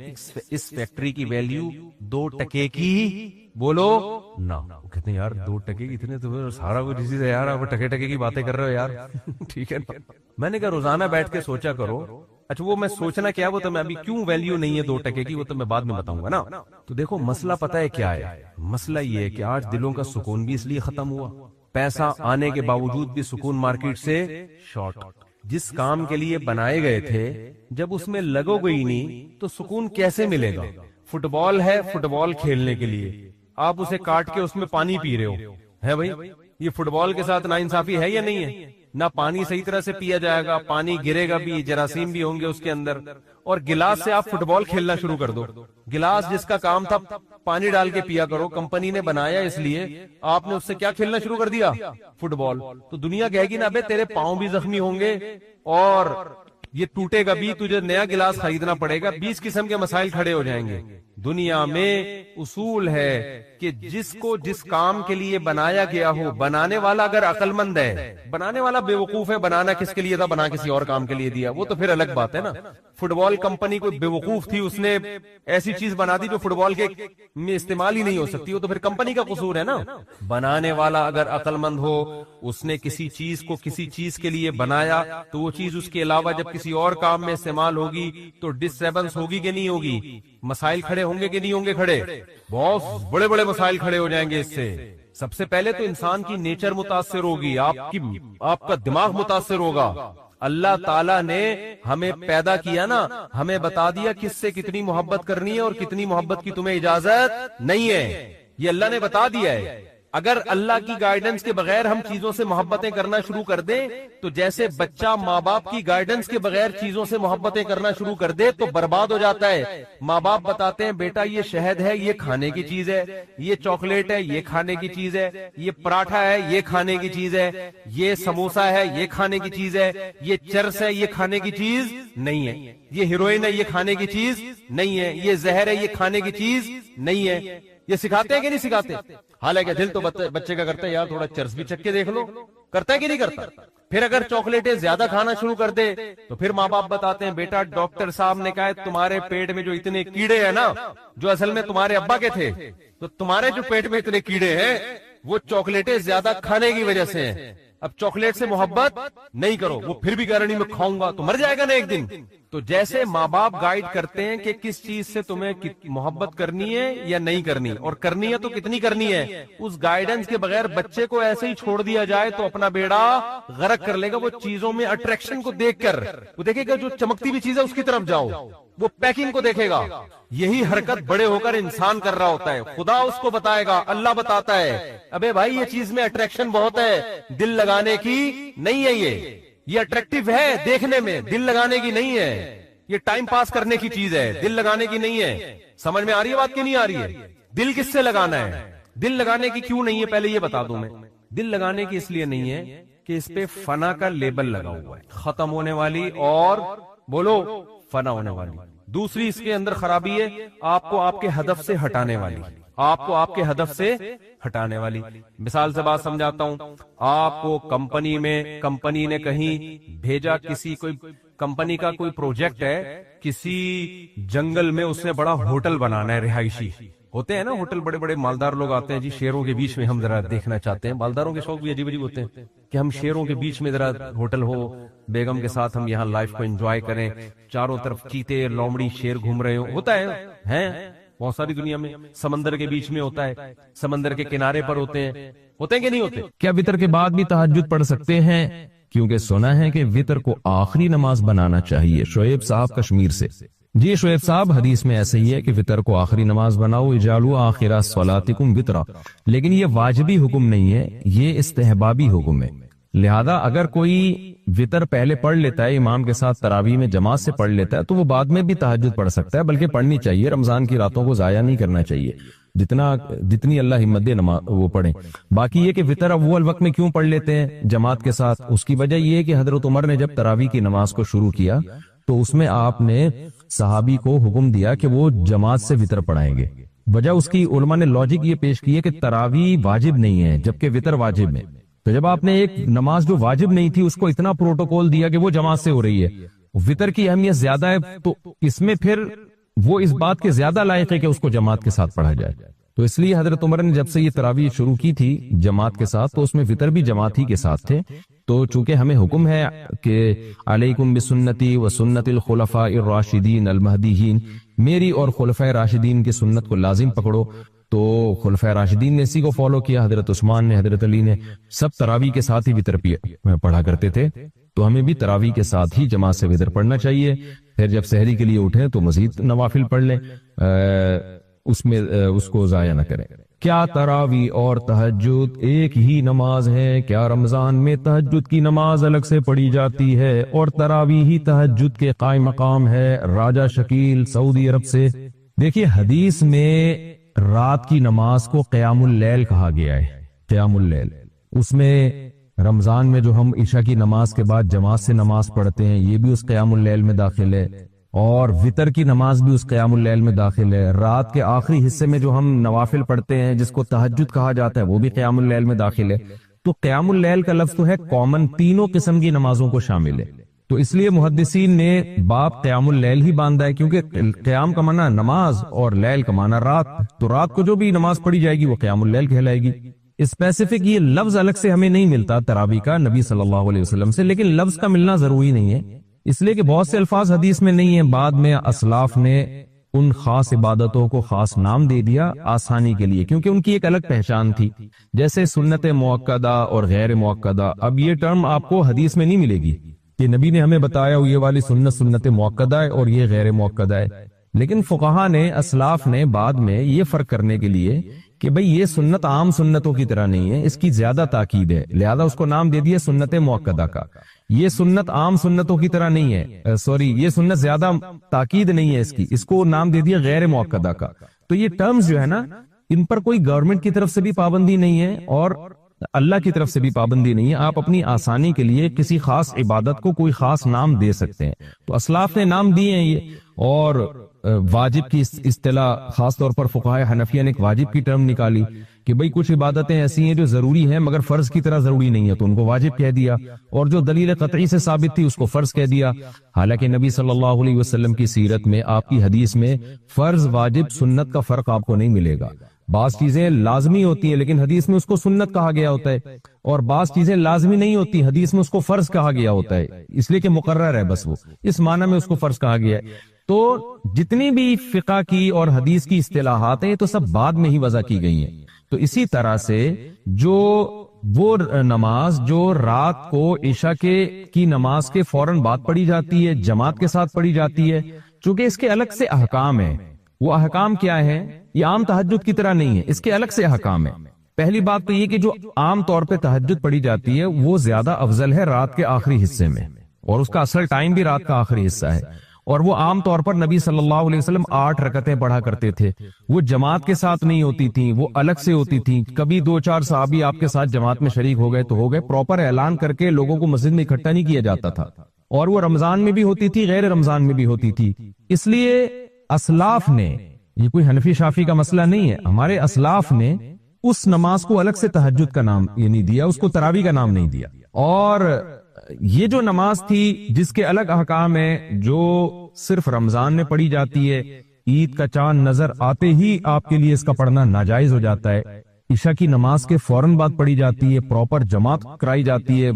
اس فیکٹری کی ویلیو 2 ٹکے کی بولو نا. کہتے ہیں یار 2 ٹکے کی اتنے تو سارا کچھ اسی سے یار، آپ ٹکے ٹکے کی باتیں کر رہے ہو یار. ٹھیک ہے نا. میں نے کہا روزانہ بیٹھ کے سوچا کرو. اچھا وہ میں سوچنا کیا، وہ تو میں ابھی کیوں ویلیو نہیں ہے 2 ٹکے کی وہ تو میں بعد میں بتاؤں گا نا. تو دیکھو مسئلہ پتہ ہے کیا ہے، مسئلہ یہ ہے کہ آج دلوں کا سکون بھی اس لیے ختم ہوا. پیسہ آنے کے باوجود بھی سکون مارکیٹ سے شارٹ. جس کام کے لیے بنائے گئے تھے جب اس میں لگو گئی نہیں تو سکون کیسے ملے گا. فٹ بال ہے، فٹ بال کھیلنے کے لیے آپ اسے کاٹ کے اس میں پانی پی رہے ہو، ہے بھائی یہ فٹ بال کے ساتھ ناانصافی ہے یا نہیں ہے؟ نہ پانی صحیح طرح سے پیا جائے گا، پانی گرے گا بھی، جراثیم بھی ہوں گے اس کے اندر. اور گلاس سے آپ فٹ بال کھیلنا شروع کر دو. گلاس جس کا کام تھا پانی ڈال کے پیا کرو، کمپنی نے بنایا اس لیے، آپ نے اس سے کیا کھیلنا شروع کر دیا، فٹ بال. تو دنیا کہے گی نا بے تیرے پاؤں بھی زخمی ہوں گے اور یہ ٹوٹے گا بھی، تجھے نیا گلاس خریدنا پڑے گا، 20 قسم کے مسائل کھڑے ہو جائیں گے۔ دنیا میں اصول ہے کہ جس کو جس کام کے لیے بنایا گیا ہو، بنانے والا اگر عقل مند ہے، بنانے والا بے وقوف ہے، بنانا کس کے لیے تھا، بنا کسی اور کام کے لیے دیا، وہ تو پھر الگ بات ہے نا۔ فٹ بال کمپنی کوئی بے وقوف تھی، اس نے ایسی چیز بنا دی جو فٹ بال کے میں استعمال ہی نہیں ہو سکتی، وہ تو پھر کمپنی کا قصور ہے نا۔ بنانے والا اگر عقل مند ہو، اس نے کسی چیز کو کسی چیز کے لیے بنایا تو وہ چیز اس کے علاوہ جب کسی اور کام میں استعمال ہوگی تو ڈسٹربنس ہوگی کہ نہیں ہوگی، مسائل کھڑے ہوں گے کہ نہیں ہوں گے کھڑے، بہت بڑے بڑے مسائل کھڑے ہو جائیں گے اس سے۔ سب سے پہلے تو انسان کی نیچر متاثر ہوگی، آپ کا دماغ متاثر ہوگا۔ اللہ تعالیٰ نے ہمیں پیدا کیا نا، ہمیں بتا دیا کس سے کتنی محبت کرنی ہے اور کتنی محبت کی تمہیں اجازت نہیں ہے، یہ اللہ نے بتا دیا ہے۔ اگر اللہ کی گائیڈنس کے بغیر ہم چیزوں سے محبتیں کرنا شروع کر دیں تو جیسے بچہ ماں باپ کی گائیڈنس کے بغیر چیزوں سے محبتیں کرنا شروع کر دے تو برباد ہو جاتا ہے۔ ماں باپ بتاتے ہیں بیٹا یہ شہد ہے، یہ کھانے کی چیز ہے، یہ چاکلیٹ ہے، یہ کھانے کی چیز ہے، یہ پراٹھا ہے، یہ کھانے کی چیز ہے، یہ سموسا ہے، یہ کھانے کی چیز ہے، یہ چرس ہے، یہ کھانے کی چیز نہیں ہے، یہ ہیروئن ہے، یہ کھانے کی چیز نہیں ہے، یہ زہر ہے، یہ کھانے کی چیز نہیں ہے۔ یہ سکھاتے ہیں کہ نہیں سکھاتے؟ حالانکہ دل تو بچے کا کرتا ہے یار تھوڑا چرس بھی چکھ کے دیکھ لو، کرتا ہے کہ نہیں کرتا؟ پھر اگر چاکلیٹیں زیادہ کھانا شروع کر دے تو پھر ماں باپ بتاتے ہیں بیٹا ڈاکٹر صاحب نے کہا ہے تمہارے پیٹ میں جو اتنے کیڑے ہیں نا، جو اصل میں تمہارے ابا کے تھے، تو تمہارے جو پیٹ میں اتنے کیڑے ہیں وہ چاکلیٹیں زیادہ کھانے کی وجہ سے ہیں۔ اب چاکلیٹ سے محبت نہیں کرو، وہ پھر بھی کہہ رہی میں کھاؤں گا، تو مر جائے گا نا ایک دن۔ تو جیسے ماں باپ گائیڈ کرتے ہیں کہ کس چیز سے تمہیں محبت کرنی ہے یا نہیں کرنی، اور کرنی ہے تو کتنی کرنی ہے، اس گائیڈنس کے بغیر بچے کو ایسے ہی چھوڑ دیا جائے تو اپنا بیڑا غرق کر لے گا۔ وہ چیزوں میں اٹریکشن کو دیکھ کر وہ دیکھے گا جو چمکتی ہوئی چیز ہے اس کی طرف جاؤ، وہ پیکنگ کو دیکھے گا۔ یہی حرکت بڑے ہو کر انسان کر رہا ہوتا ہے، خدا اس کو بتائے گا، اللہ بتاتا ہے ابے بھائی یہ چیز میں اٹریکشن بہت ہے، دل لگانے کی نہیں ہے، یہ اٹریکٹیو ہے دیکھنے میں، دل لگانے کی نہیں ہے، یہ ٹائم پاس کرنے کی چیز ہے، دل لگانے کی نہیں ہے۔ سمجھ میں آ رہی ہے بات کہ نہیں آ رہی ہے؟ دل کس سے لگانا ہے؟ دل لگانے کی کیوں نہیں ہے پہلے یہ بتا دوں میں۔ دل لگانے کی اس لیے نہیں ہے کہ اس پہ فنا کا لیبل لگا ہوا ہے، ختم ہونے والی اور بولو فنا ہونے والی۔ دوسری اس کے اندر خرابی ہے آپ کو آپ کے ہدف سے ہٹانے والی، آپ کو آپ کے ہدف سے ہٹانے والی۔ مثال سے بات سمجھاتا ہوں، آپ کو کمپنی نے کہیں بھیجا، کسی کوئی کمپنی کا کوئی پروجیکٹ ہے، کسی جنگل میں اس نے بڑا ہوٹل بنانا ہے، رہائشی ہوتے ہیں نا ہوٹل، بڑے بڑے مالدار لوگ آتے ہیں جی، شیروں کے بیچ میں ہم ذرا دیکھنا چاہتے ہیں، مالداروں کے شوق بھی عجیب عجیب ہوتے ہیں کہ ہم شیروں کے بیچ میں ذرا ہوٹل ہو، بیگم کے ساتھ ہم یہاں لائف کو انجوائے کریں، چاروں طرف چیتے لومڑی شیر گھوم رہے ہوں، ہوتا ہے بہت ساری دنیا میں، سمندر کے بیچ میں ہوتا ہے، سمندر کے کنارے پر ہوتے ہیں کہ نہیں ہوتے؟
کیا وتر کے بعد بھی تہجد پڑھ سکتے ہیں؟ کیونکہ سنا ہے کہ وتر کو آخری نماز بنانا چاہیے۔ شعیب صاحب کشمیر سے۔ جی شعیب صاحب، حدیث میں ایسے ہی ہے کہ وتر کو آخری نماز بناؤ، اجعلوا آخر صلاتکم وترا، لیکن یہ واجبی حکم نہیں ہے، یہ استحبابی حکم ہے۔ لہذا اگر کوئی وتر پہلے پڑھ لیتا ہے، امام کے ساتھ تراویح میں جماعت سے پڑھ لیتا ہے، تو وہ بعد میں بھی تہجد پڑھ سکتا ہے، بلکہ پڑھنی چاہیے۔ رمضان کی راتوں کو ضائع نہیں کرنا چاہیے، جتنی اللہ ہمت دے نماز وہ پڑھیں۔ باقی یہ کہ وتر اول وقت میں کیوں پڑھ لیتے ہیں جماعت کے ساتھ، اس کی وجہ یہ ہے کہ حضرت عمر نے جب تراویح کی نماز کو شروع کیا تو اس میں آپ نے صحابی کو حکم دیا کہ وہ جماعت سے وتر پڑھائیں گے۔ وجہ اس کی علماء نے لاجک یہ پیش کی ہے کہ تراویح واجب نہیں ہے جبکہ وتر واجب ہے، تو جب آپ نے ایک نماز جو واجب نہیں تھی اس کو اتنا پروٹوکول دیا کہ وہ جماعت سے ہو رہی ہے، وتر کی اہمیت زیادہ ہے، تو اس میں پھر وہ اس بات کے زیادہ لائق ہے کہ اس کو جماعت کے ساتھ پڑھا جائے۔ تو اس لیے حضرت عمر نے جب سے یہ تراویح شروع کی تھی جماعت کے ساتھ تو اس میں وتر بھی جماعت ہی کے ساتھ تھے۔ تو چونکہ ہمیں حکم ہے کہ علیکم بسنتی و سنت الخلفاء الراشدین المہدیین، میری اور خلفاء راشدین کی سنت کو لازم پکڑو، تو خلفاء راشدین نے اسی کو فالو کیا، حضرت عثمان نے، حضرت علی نے، سب تراویح کے ساتھ ہی وتر پڑھا کرتے تھے، تو ہمیں بھی تراویح کے ساتھ ہی جماعت سے وتر پڑھنا چاہیے۔ پھر جب سحری کے لیے اٹھیں تو مزید نوافل پڑھ لیں، اس میں اس کو ضائع نہ کریں۔ کیا تراویح اور تہجد ایک ہی نماز ہے؟ کیا رمضان میں تہجد کی نماز الگ سے پڑھی جاتی ہے اور تراویح ہی تہجد کے قائم مقام ہے؟ راجہ شکیل سعودی عرب سے۔ دیکھیے حدیث میں رات کی نماز کو قیام اللیل کہا گیا ہے، قیام اللیل، اس میں رمضان میں جو ہم عشاء کی نماز کے بعد جماعت سے نماز پڑھتے ہیں یہ بھی اس قیام اللیل میں داخل ہے، اور وطر کی نماز بھی اس قیام اللیل میں داخل ہے۔ رات کے آخری حصے میں جو ہم نوافل پڑھتے ہیں جس کو تہجد کہا جاتا ہے وہ بھی قیام اللیل میں داخل ہے۔ تو قیام اللیل کا لفظ تو ہے کامن، تینوں قسم کی نمازوں کو شامل ہے۔ تو اس لیے محدثین نے باب قیام اللیل ہی باندھا ہے، کیونکہ قیام کا معنی نماز اور لیل کا معنی رات، تو رات کو جو بھی نماز پڑھی جائے گی وہ قیام اللیل کہلائے گی۔ اسپیسیفک یہ لفظ الگ سے ہمیں نہیں ملتا تراویح کا نبی صلی اللہ علیہ وسلم سے، لیکن لفظ کا ملنا ضروری نہیں ہے، اس لیے کہ بہت سے الفاظ حدیث میں نہیں ہیں۔ بعد میں اسلاف نے ان خاص عبادتوں کو خاص نام دے دیا آسانی کے لیے، کیونکہ ان کی ایک الگ پہچان تھی، جیسے سنت موقدہ اور غیر موقدہ۔ اب یہ ٹرم آپ کو حدیث میں نہیں ملے گی کہ نبی نے ہمیں بتایا یہ والی سنت موقدہ ہے اور یہ غیر موقدہ ہے، لیکن فقہا نے اسلاف نے بعد میں یہ فرق کرنے کے لیے کہ بھئی یہ سنت عام سنتوں کی طرح نہیں ہے، اس کی زیادہ تاکید ہے، لہذا اس کو نام دے دیا سنت موقدہ کا۔ یہ سنت عام سنتوں کی طرح نہیں ہے، یہ سنت زیادہ تاکید نہیں ہے اس کو نام دے دیا غیر موقدہ کا۔ تو یہ ٹرمز جو ہے نا، ان پر کوئی گورنمنٹ کی طرف سے بھی پابندی نہیں ہے اور اللہ کی طرف سے بھی پابندی نہیں ہے، آپ اپنی آسانی کے لیے کسی خاص عبادت کو کوئی خاص نام دے سکتے ہیں۔ تو اسلاف نے نام دیے ہیں یہ، اور واجب کی اصطلاح خاص طور پر فقہائے حنفیہ نے ایک واجب کی ٹرم نکالی کہ بھئی کچھ عبادتیں ایسی ہیں جو ضروری ہیں مگر فرض کی طرح ضروری نہیں ہے، تو ان کو واجب کہہ دیا، اور جو دلیل قطعی سے ثابت تھی اس کو فرض کہہ دیا۔ حالانکہ نبی صلی اللہ علیہ وسلم کی سیرت میں، آپ کی حدیث میں فرض واجب سنت کا فرق آپ کو نہیں ملے گا۔ بعض چیزیں لازمی ہوتی ہیں لیکن حدیث میں اس کو سنت کہا گیا ہوتا ہے، اور بعض چیزیں لازمی نہیں ہوتی، حدیث میں اس کو فرض کہا گیا ہوتا ہے، اس لیے کہ مقرر ہے، بس وہ اس معنی میں اس کو فرض کہا گیا ہے۔ تو جتنی بھی فقہ کی اور حدیث کی اصطلاحات ہیں تو سب بعد میں ہی وضع کی گئی ہیں۔ تو اسی طرح سے جو وہ نماز جو رات کو عشاء کی نماز کے فوراً بعد پڑھی جاتی ہے، جماعت کے ساتھ پڑھی جاتی ہے، چونکہ اس کے الگ سے احکام ہیں۔ وہ احکام کیا ہے؟ یہ عام تہجد کی طرح نہیں ہے، اس کے الگ سے احکام ہیں۔ پہلی بات تو یہ کہ جو عام طور پہ تہجد پڑھی جاتی ہے وہ زیادہ افضل ہے رات کے آخری حصے میں، اور اس کا اصل ٹائم بھی رات کا آخری حصہ ہے، اور وہ عام طور پر نبی صلی اللہ علیہ وسلم 8 رکعتیں پڑھا کرتے تھے۔ وہ جماعت کے ساتھ نہیں ہوتی تھیں، وہ الگ سے ہوتی تھیں۔ کبھی 2-4 صحابی آپ کے ساتھ جماعت میں شریک ہو گئے تو ہو گئے، پراپر اعلان کر کے لوگوں کو مسجد میں اکٹھا نہیں کیا جاتا تھا، اور وہ رمضان میں بھی ہوتی تھی، غیر رمضان میں بھی ہوتی تھی۔ اس لیے اسلاف نے، یہ کوئی حنفی شافی کا مسئلہ نہیں ہے، ہمارے اسلاف نے اس نماز کو الگ سے تہجد کا نام یہ نہیں دیا، اس کو تراویح کا نام نہیں دیا۔ اور یہ جو نماز تھی جس کے الگ احکام ہیں، جو صرف رمضان میں پڑھی جاتی ہے، عید کا چاند نظر آتے ہی آپ کے لیے اس کا پڑھنا ناجائز ہو جاتا ہے۔ عشاء کی نماز کے فوراً بعد پڑھی جاتی ہے، پراپر جماعت کرائی جاتی ہے،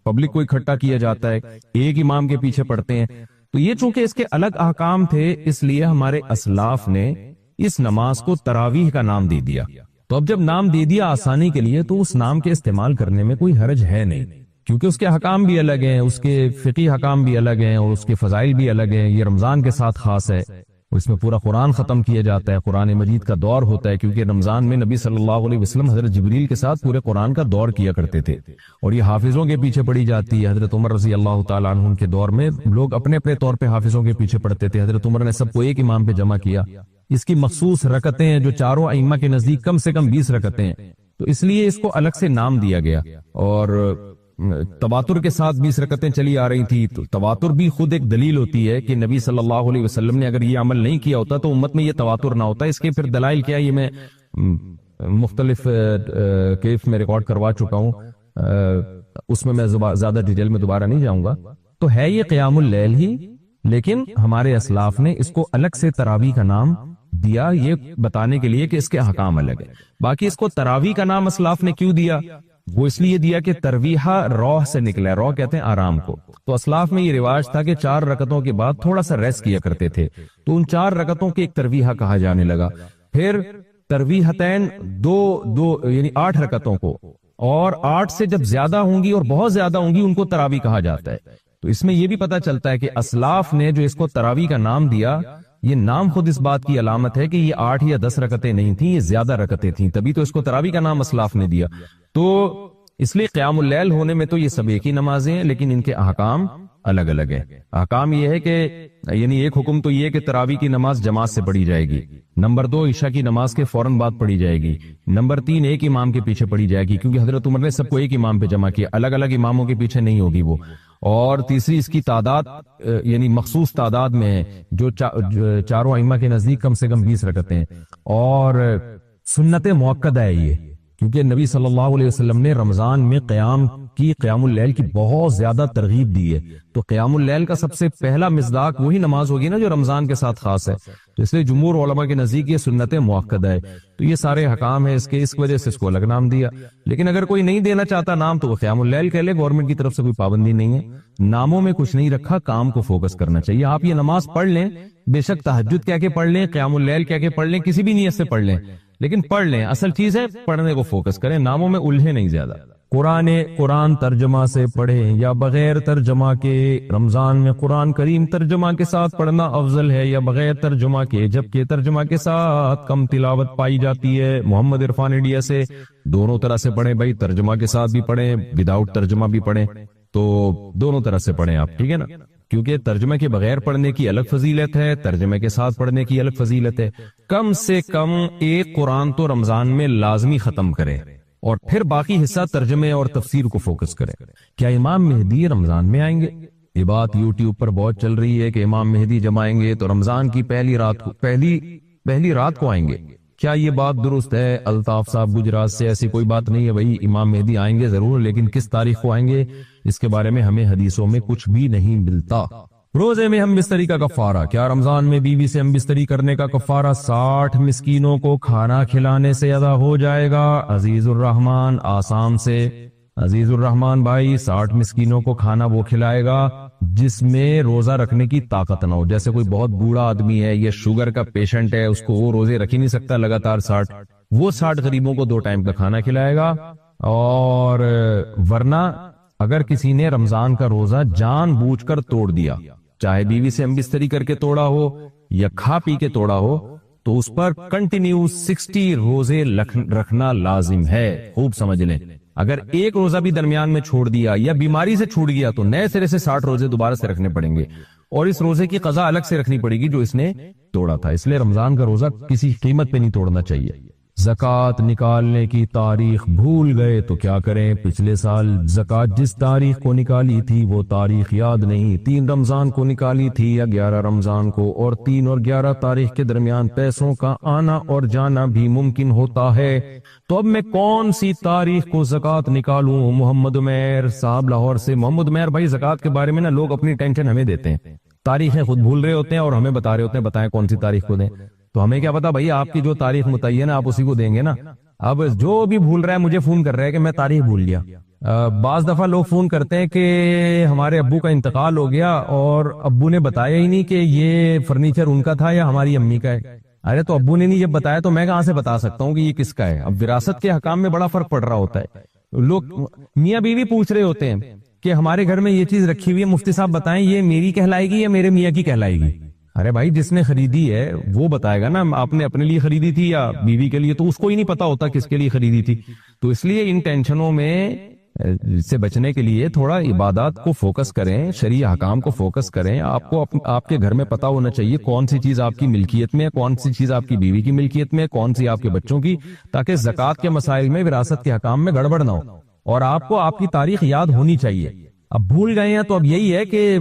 پبلک کو اکٹھا کیا جاتا ہے، ایک امام کے پیچھے پڑھتے ہیں۔ تو یہ چونکہ اس کے الگ احکام تھے، اس لیے ہمارے اسلاف نے اس نماز کو تراویح کا نام دے دیا۔ تو اب جب نام دے دیا آسانی کے لیے، تو اس نام کے استعمال کرنے میں کوئی حرج ہے نہیں، کیونکہ اس کے حکام بھی الگ ہیں، اس کے فقہی حکام بھی الگ ہیں، اور اس کے فضائل بھی الگ ہیں۔ یہ رمضان کے ساتھ خاص ہے، اور اس میں پورا قرآن ختم کیا جاتا ہے، قرآن مجید کا دور ہوتا ہے، کیونکہ رمضان میں نبی صلی اللہ علیہ وسلم حضرت جبریل کے ساتھ پورے قرآن کا دور کیا کرتے تھے، اور یہ حافظوں کے پیچھے پڑھی جاتی ہے۔ حضرت عمر رضی اللہ تعالیٰ عنہ کے دور میں لوگ اپنے اپنے طور پہ حافظوں کے پیچھے پڑھتے تھے، حضرت عمر نے سب کو ایک امام پہ جمع کیا۔ اس کی مخصوص رکعتیں ہیں جو چاروں ائمہ کے نزدیک کم سے کم 20 رکعتیں ہیں، تو اس لیے اس کو الگ سے نام دیا گیا۔ اور تواتر کے ساتھ 20 رکعتیں چلی آ رہی تھی، تو تواتر بھی خود ایک دلیل ہوتی ہے کہ نبی صلی اللہ علیہ وسلم نے اگر یہ عمل نہیں کیا ہوتا تو امت میں یہ تواتر نہ ہوتا۔ اس کے پھر دلائل کیا، یہ میں مختلف کیف میں ریکارڈ کروا چکا ہوں، اس میں زیادہ ڈیٹیل میں دوبارہ نہیں جاؤں گا۔ تو ہے یہ قیام اللیل ہی، لیکن ہمارے اسلاف نے اس کو الگ سے تراویح کا نام دیا، یہ بتانے کے لیے کہ اس کے احکام الگ ہیں۔ باقی اس کو تراویح کا نام اسلاف نے کیوں دیا؟ وہ اس لیے دیا کہ ترویحہ روح سے نکلا ہے، روح کہتے ہیں آرام کو۔ تو اسلاف میں یہ رواج تھا کہ 4 رکعتوں کے بعد تھوڑا سا ریسٹ کیا کرتے تھے، تو ان 4 رکعتوں کے ایک ترویحہ کہا جانے لگا۔ پھر ترویحتین دو یعنی 8 رکعتوں کو، اور 8 سے جب زیادہ ہوں گی اور بہت زیادہ ہوں گی ان کو تراویح کہا جاتا ہے۔ تو اس میں یہ بھی پتہ چلتا ہے کہ اسلاف نے جو اس کو تراویح کا نام دیا، یہ نام خود اس بات کی علامت ہے کہ یہ 8 یا 10 رکعتیں نہیں تھیں، یہ زیادہ رکعتیں تھیں، تبھی تو اس کو تراویح کا نام اسلاف نے دیا۔ تو اس لیے قیام اللیل ہونے میں تو یہ سب ایک ہی نمازیں ہیں، لیکن ان کے احکام الگ الگ ہیں. احکام یہ ہے کہ یعنی ایک حکم تو یہ ہے کہ تراویح کی نماز جماعت سے پڑھی جائے گی. نمبر 2 عشاء کی نماز کے فوراً بعد پڑھی جائے گی. نمبر 3 ایک امام کے پیچھے پڑھی جائے گی, کیونکہ حضرت عمر نے سب کو ایک امام پہ جمع کیا, الگ الگ اماموں کے پیچھے نہیں ہوگی وہ. اور تیسری اس کی تعداد یعنی مخصوص تعداد میں ہے, جو چاروں ائمہ کے نزدیک کم سے کم 20 رکعتیں ہیں. اور سنت موقدہ ہے یہ, کیونکہ نبی صلی اللہ علیہ وسلم نے رمضان میں قیام اللیل کی بہت زیادہ ترغیب دی ہے. تو قیام اللیل کا سب سے پہلا مصداق وہی نماز ہوگی نا جو رمضان کے ساتھ خاص ہے. تو اس لیے جمہور علماء کے نزدیک یہ سنت موقدہ ہے. تو یہ سارے حکام ہیں اس کے, اس وجہ سے اس کو الگ نام دیا. لیکن اگر کوئی نہیں دینا چاہتا نام تو وہ قیام اللیل کہہ لے, گورنمنٹ کی طرف سے کوئی پابندی نہیں ہے. ناموں میں کچھ نہیں رکھا, کام کو فوکس کرنا چاہیے. آپ یہ نماز پڑھ لیں, بے شک تہجد کہہ کے پڑھ لیں, قیام اللیل کہہ کے پڑھ لیں, کسی بھی نیت سے پڑھ لیں, لیکن پڑھ لیں. اصل چیز ہے پڑھنے کو فوکس کریں, ناموں میں الجھے نہیں زیادہ. قرآن ترجمہ سے پڑھیں یا بغیر ترجمہ کے. رمضان میں قرآن کریم ترجمہ کے ساتھ پڑھنا افضل ہے یا بغیر ترجمہ کے, جبکہ ترجمہ کے ساتھ کم تلاوت پائی جاتی ہے. محمد عرفان انڈیا سے دونوں طرح سے پڑھیں بھائی, ترجمہ کے ساتھ بھی پڑھیں, وداؤٹ ترجمہ بھی پڑھیں, تو دونوں طرح سے پڑھیں آپ, ٹھیک ہے نا. کیونکہ ترجمے کے بغیر پڑھنے کی الگ فضیلت ہے, ترجمے کے ساتھ پڑھنے کی الگ فضیلت ہے. کم سے کم ایک قرآن تو رمضان میں لازمی ختم کرے, اور پھر باقی حصہ ترجمے اور تفسیر کو فوکس کرے. کیا امام مہدی رمضان میں آئیں گے؟ یہ بات یوٹیوب پر بہت چل رہی ہے کہ امام مہدی جب آئیں گے تو رمضان کی پہلی رات کو آئیں گے. کیا یہ بات درست ہے؟ الطاف صاحب گجرات سے, ایسی کوئی بات نہیں ہے بھائی, امام مہدی آئیں گے ضرور, لیکن کس تاریخ کو آئیں گے اس کے بارے میں ہمیں حدیثوں میں کچھ بھی نہیں ملتا. روزے میں ہم بستری کا کفارہ. کیا رمضان میں بیوی سے ہم بستری کرنے کا کفارہ 60 مسکینوں کو کھانا کھلانے سے ادا ہو جائے گا؟ عزیز الرحمان آسام سے. عزیز الرحمان بھائی, 60 مسکینوں کو کھانا وہ کھلائے گا جس میں روزہ رکھنے کی طاقت نہ ہو. جیسے کوئی بہت بوڑھا آدمی ہے یا شوگر کا پیشنٹ ہے, اس کو وہ روزے رکھ ہی نہیں سکتا لگاتار 60, وہ 60 غریبوں کو 2 ٹائم کا کھانا کھلائے گا. اور ورنہ اگر کسی نے رمضان کا روزہ جان بوجھ کر توڑ دیا, چاہے بیوی سے ہم بستری کر کے توڑا ہو یا کھا پی کے توڑا ہو, تو اس پر کنٹینیو 60 روزے رکھنا لازم ہے. خوب سمجھ لیں, اگر ایک روزہ بھی درمیان میں چھوڑ دیا یا بیماری سے چھوٹ گیا تو نئے سرے سے 60 روزے دوبارہ سے رکھنے پڑیں گے, اور اس روزے کی قضا الگ سے رکھنی پڑے گی جو اس نے توڑا تھا. اس لیے رمضان کا روزہ کسی قیمت پہ نہیں توڑنا چاہیے. زکوٰۃ نکالنے کی تاریخ بھول گئے تو کیا کریں؟ پچھلے سال زکوٰۃ جس تاریخ کو نکالی تھی وہ تاریخ یاد نہیں, 3 رمضان کو نکالی تھی یا 11 رمضان کو, اور 3 اور 11 تاریخ کے درمیان پیسوں کا آنا اور جانا بھی ممکن ہوتا ہے. تو اب میں کون سی تاریخ کو زکوٰۃ نکالوں؟ محمد عمیر صاحب لاہور سے. محمد عمیر بھائی, زکوٰۃ کے بارے میں نا لوگ اپنی ٹینشن ہمیں دیتے ہیں, تاریخیں خود بھول رہے ہوتے ہیں اور ہمیں بتا رہے ہوتے ہیں بتائیں کون سی تاریخ کو دیں. تو ہمیں کیا پتا بھائی, آپ کی جو تاریخ متعین ہے آپ اسی کو دیں گے نا. اب جو بھی بھول رہا ہے مجھے فون کر رہا ہے کہ میں تاریخ بھول گیا. بعض دفعہ لوگ فون کرتے ہیں کہ ہمارے ابو کا انتقال ہو گیا اور ابو نے بتایا ہی نہیں کہ یہ فرنیچر ان کا تھا یا ہماری امی کا ہے. ارے تو ابو نے نہیں جب بتایا تو میں کہاں سے بتا سکتا ہوں کہ یہ کس کا ہے؟ اب وراثت کے حکام میں بڑا فرق پڑ رہا ہوتا ہے. لوگ میاں بیوی پوچھ رہے ہوتے ہیں کہ ہمارے گھر میں یہ چیز رکھی ہوئی ہے, مفتی صاحب بتائیں یہ میری کہلائے گی یا میرے میاں کی کہلائے گی؟ ارے بھائی, جس نے خریدی ہے وہ بتائے گا نا, آپ نے اپنے لیے خریدی تھی یا بیوی کے لیے, تو اس کو ہی نہیں پتا ہوتا کس کے لیے خریدی تھی. تو اس لیے ان ٹینشنوں میں سے بچنے کے لیے تھوڑا عبادات کو فوکس کریں, شرعی احکام کو فوکس کریں. آپ کو آپ کے گھر میں پتا ہونا چاہیے کون سی چیز آپ کی ملکیت میں ہے, کون سی چیز آپ کی بیوی کی ملکیت میں ہے, کون سی آپ کے بچوں کی, تاکہ زکوٰۃ کے مسائل میں وراثت کے حکام میں گڑبڑ نہ ہو. اور آپ کو آپ کی تاریخ یاد ہونی چاہیے. اب بھول گئے ہیں تو اب یہی ہے کہ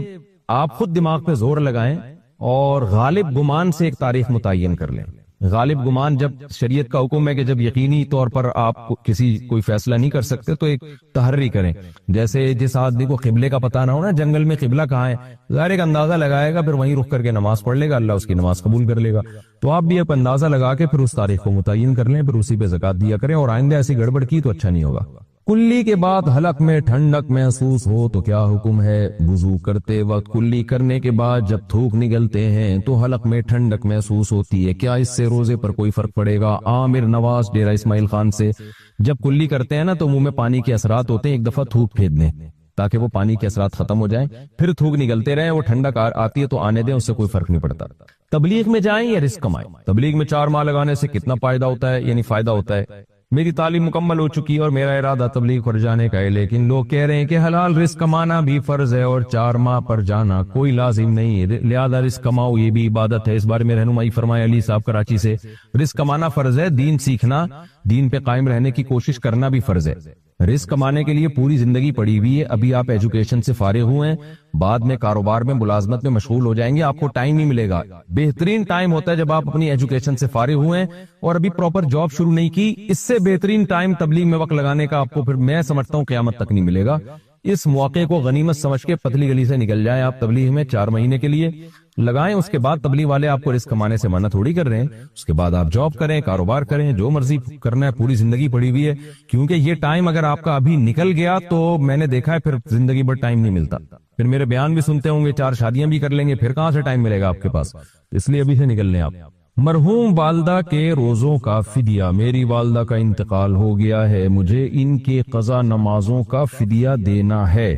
آپ خود دماغ پہ زور لگائیں اور غالب گمان سے ایک تاریخ متعین کر لیں. غالب گمان, جب شریعت کا حکم ہے کہ جب یقینی طور پر آپ کسی کوئی فیصلہ نہیں کر سکتے تو ایک تحری کریں. جیسے جس آدمی کو قبلے کا پتہ نہ ہو نا, جنگل میں قبلہ کہاں ہے, ظاہر ایک اندازہ لگائے گا, پھر وہیں رک کر کے نماز پڑھ لے گا, اللہ اس کی نماز قبول کر لے گا. تو آپ بھی ایک اندازہ لگا کے پھر اس تاریخ کو متعین کر لیں, پھر اسی پہ زکوٰۃ دیا کریں, اور آئندہ ایسی گڑبڑ کی تو اچھا نہیں ہوگا. کلی کے بعد حلق میں ٹھنڈک محسوس ہو تو کیا حکم ہے؟ وضو کرتے وقت کلی کرنے کے بعد جب تھوک نگلتے ہیں تو حلق میں ٹھنڈک محسوس ہوتی ہے, کیا اس سے روزے پر کوئی فرق پڑے گا؟ عامر نواز ڈیرہ اسماعیل خان سے. جب کلی کرتے ہیں نا تو منہ میں پانی کے اثرات ہوتے ہیں, ایک دفعہ تھوک پھینک دیں تاکہ وہ پانی کے اثرات ختم ہو جائیں, پھر تھوک نگلتے رہیں, وہ ٹھنڈک آتی ہے تو آنے دیں, اس سے کوئی فرق نہیں پڑتا. تبلیغ میں جائیں یا رزق کمائیں؟ تبلیغ میں 4 ماہ لگانے سے کتنا فائدہ ہوتا ہے, یعنی فائدہ ہوتا ہے میری تعلیم مکمل ہو چکی ہے اور میرا ارادہ تبلیغ پر جانے کا ہے، لیکن لوگ کہہ رہے ہیں کہ حلال رزق کمانا بھی فرض ہے اور 4 ماہ پر جانا کوئی لازم نہیں ہے، لہذا رزق کماؤ یہ بھی عبادت ہے۔ اس بارے میں رہنمائی فرمائے علی صاحب کراچی سے۔ رزق کمانا فرض ہے، دین سیکھنا، دین پہ قائم رہنے کی کوشش کرنا بھی فرض ہے۔ رزق کمانے کے لیے پوری زندگی پڑی ہوئی ہے، ابھی آپ ایجوکیشن سے فارغ ہوئے ہیں، بعد میں کاروبار میں ملازمت میں مشغول ہو جائیں گے، آپ کو ٹائم نہیں ملے گا۔ بہترین ٹائم ہوتا ہے جب آپ اپنی ایجوکیشن سے فارغ ہوئے ہیں اور ابھی پراپر جاب شروع نہیں کی، اس سے بہترین ٹائم تبلیغ میں وقت لگانے کا آپ کو پھر میں سمجھتا ہوں قیامت تک نہیں ملے گا۔ اس موقع کو غنیمت سمجھ کے پتلی گلی سے نکل جائیں آپ تبلیغ میں، 4 مہینے کے لیے لگائیں، اس کے بعد تبلیغ والے آپ کو رزق کمانے سے منع تھوڑی کر رہے ہیں، اس کے بعد آپ جاب کریں، کاروبار کریں، جو مرضی کرنا ہے، پوری زندگی پڑی ہوئی ہے، کیونکہ یہ ٹائم اگر آپ کا ابھی نکل گیا تو میں نے دیکھا ہے پھر زندگی بھر ٹائم نہیں ملتا، پھر میرے بیان بھی سنتے ہوں گے، 4 شادیاں بھی کر لیں گے، پھر کہاں سے ٹائم ملے گا آپ کے پاس، اس لیے ابھی سے نکل لیں آپ۔ مرحوم والدہ کے روزوں کا فدیہ، میری والدہ کا انتقال ہو گیا ہے، مجھے ان کے قضا نمازوں کا فدیہ دینا ہے،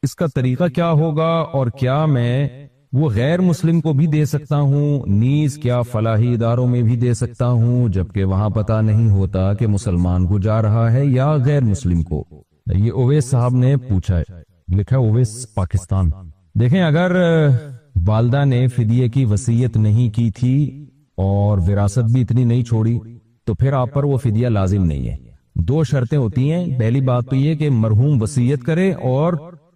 اس کا طریقہ کیا ہوگا اور کیا میں وہ غیر مسلم کو بھی دے سکتا ہوں، نیز کیا فلاحی اداروں میں بھی دے سکتا ہوں جبکہ وہاں پتہ نہیں ہوتا کہ مسلمان کو جا رہا ہے یا غیر مسلم کو؟ یہ اویس صاحب نے پوچھا ہے، لکھا ہے اویس پاکستان۔ دیکھیں اگر والدہ نے فدیے کی وصیت نہیں کی تھی اور وراثت بھی اتنی نہیں چھوڑی تو پھر آپ پر وہ فدیہ لازم نہیں ہے۔ 2 شرطیں ہوتی ہیں، پہلی بات تو یہ کہ مرحوم وصیت کرے اور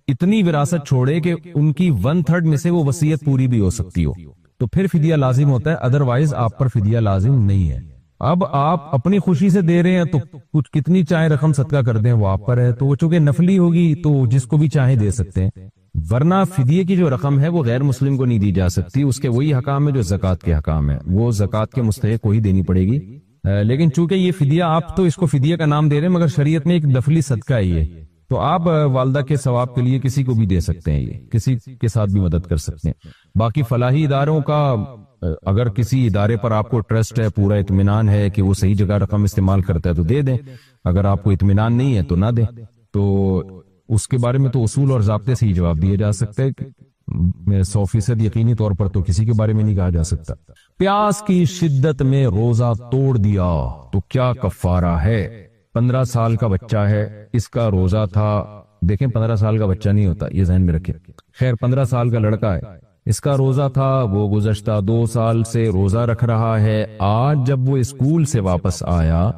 اتنی وراثت چھوڑے کہ ان کی 1/3 میں سے وہ وصیت پوری بھی ہو سکتی ہو، تو پھر فدیہ لازم ہوتا ہے، ادروائز آپ پر فدیہ لازم نہیں ہے۔ اب آپ اپنی خوشی سے دے رہے ہیں تو کچھ کتنی چاہے رقم صدقہ کر دیں وہ آپ پر ہے، تو وہ چونکہ نفلی ہوگی تو جس کو بھی چاہے دے سکتے ہیں، ورنہ فدیے کی جو رقم ہے وہ غیر مسلم کو نہیں دی جا سکتی، اس کے وہی حکام ہے جو زکوٰۃ کے حکام ہے، وہ زکوٰۃ کے مستحق کو ہی دینی پڑے گی۔ لیکن چونکہ یہ فدیہ آپ تو اس کو فدیہ کا نام دے رہے ہیں مگر شریعت میں ایک نفلی صدقہ ہے یہ، تو آپ والدہ کے ثواب کے لیے کسی کو بھی دے سکتے ہیں، یہ کسی کے ساتھ بھی مدد کر سکتے ہیں۔ باقی فلاحی اداروں کا اگر کسی ادارے پر آپ کو ٹرسٹ ہے، پورا اطمینان ہے کہ وہ صحیح جگہ رقم استعمال کرتا ہے تو دے دیں، اگر آپ کو اطمینان نہیں ہے تو نہ دیں، تو اس کے بارے میں تو اصول اور ضابطے سے ہی جواب دیا جا سکتا ہے کہ 100% یقینی طور پر تو کسی کے بارے میں نہیں کہا جا سکتا۔ پیاس کی شدت میں روزہ توڑ دیا تو کیا کفارہ ہے؟ 15 سال کا بچہ ہے، اس کا روزہ تھا، دیکھیں 15 سال کا بچہ نہیں ہوتا، یہ ذہن میں رکھیں، خیر 15 سال کا لڑکا ہے، اس کا روزہ تھا، وہ گزشتہ 2 سال سے روزہ رکھ رہا ہے، آج جب وہ اسکول سے واپس آیا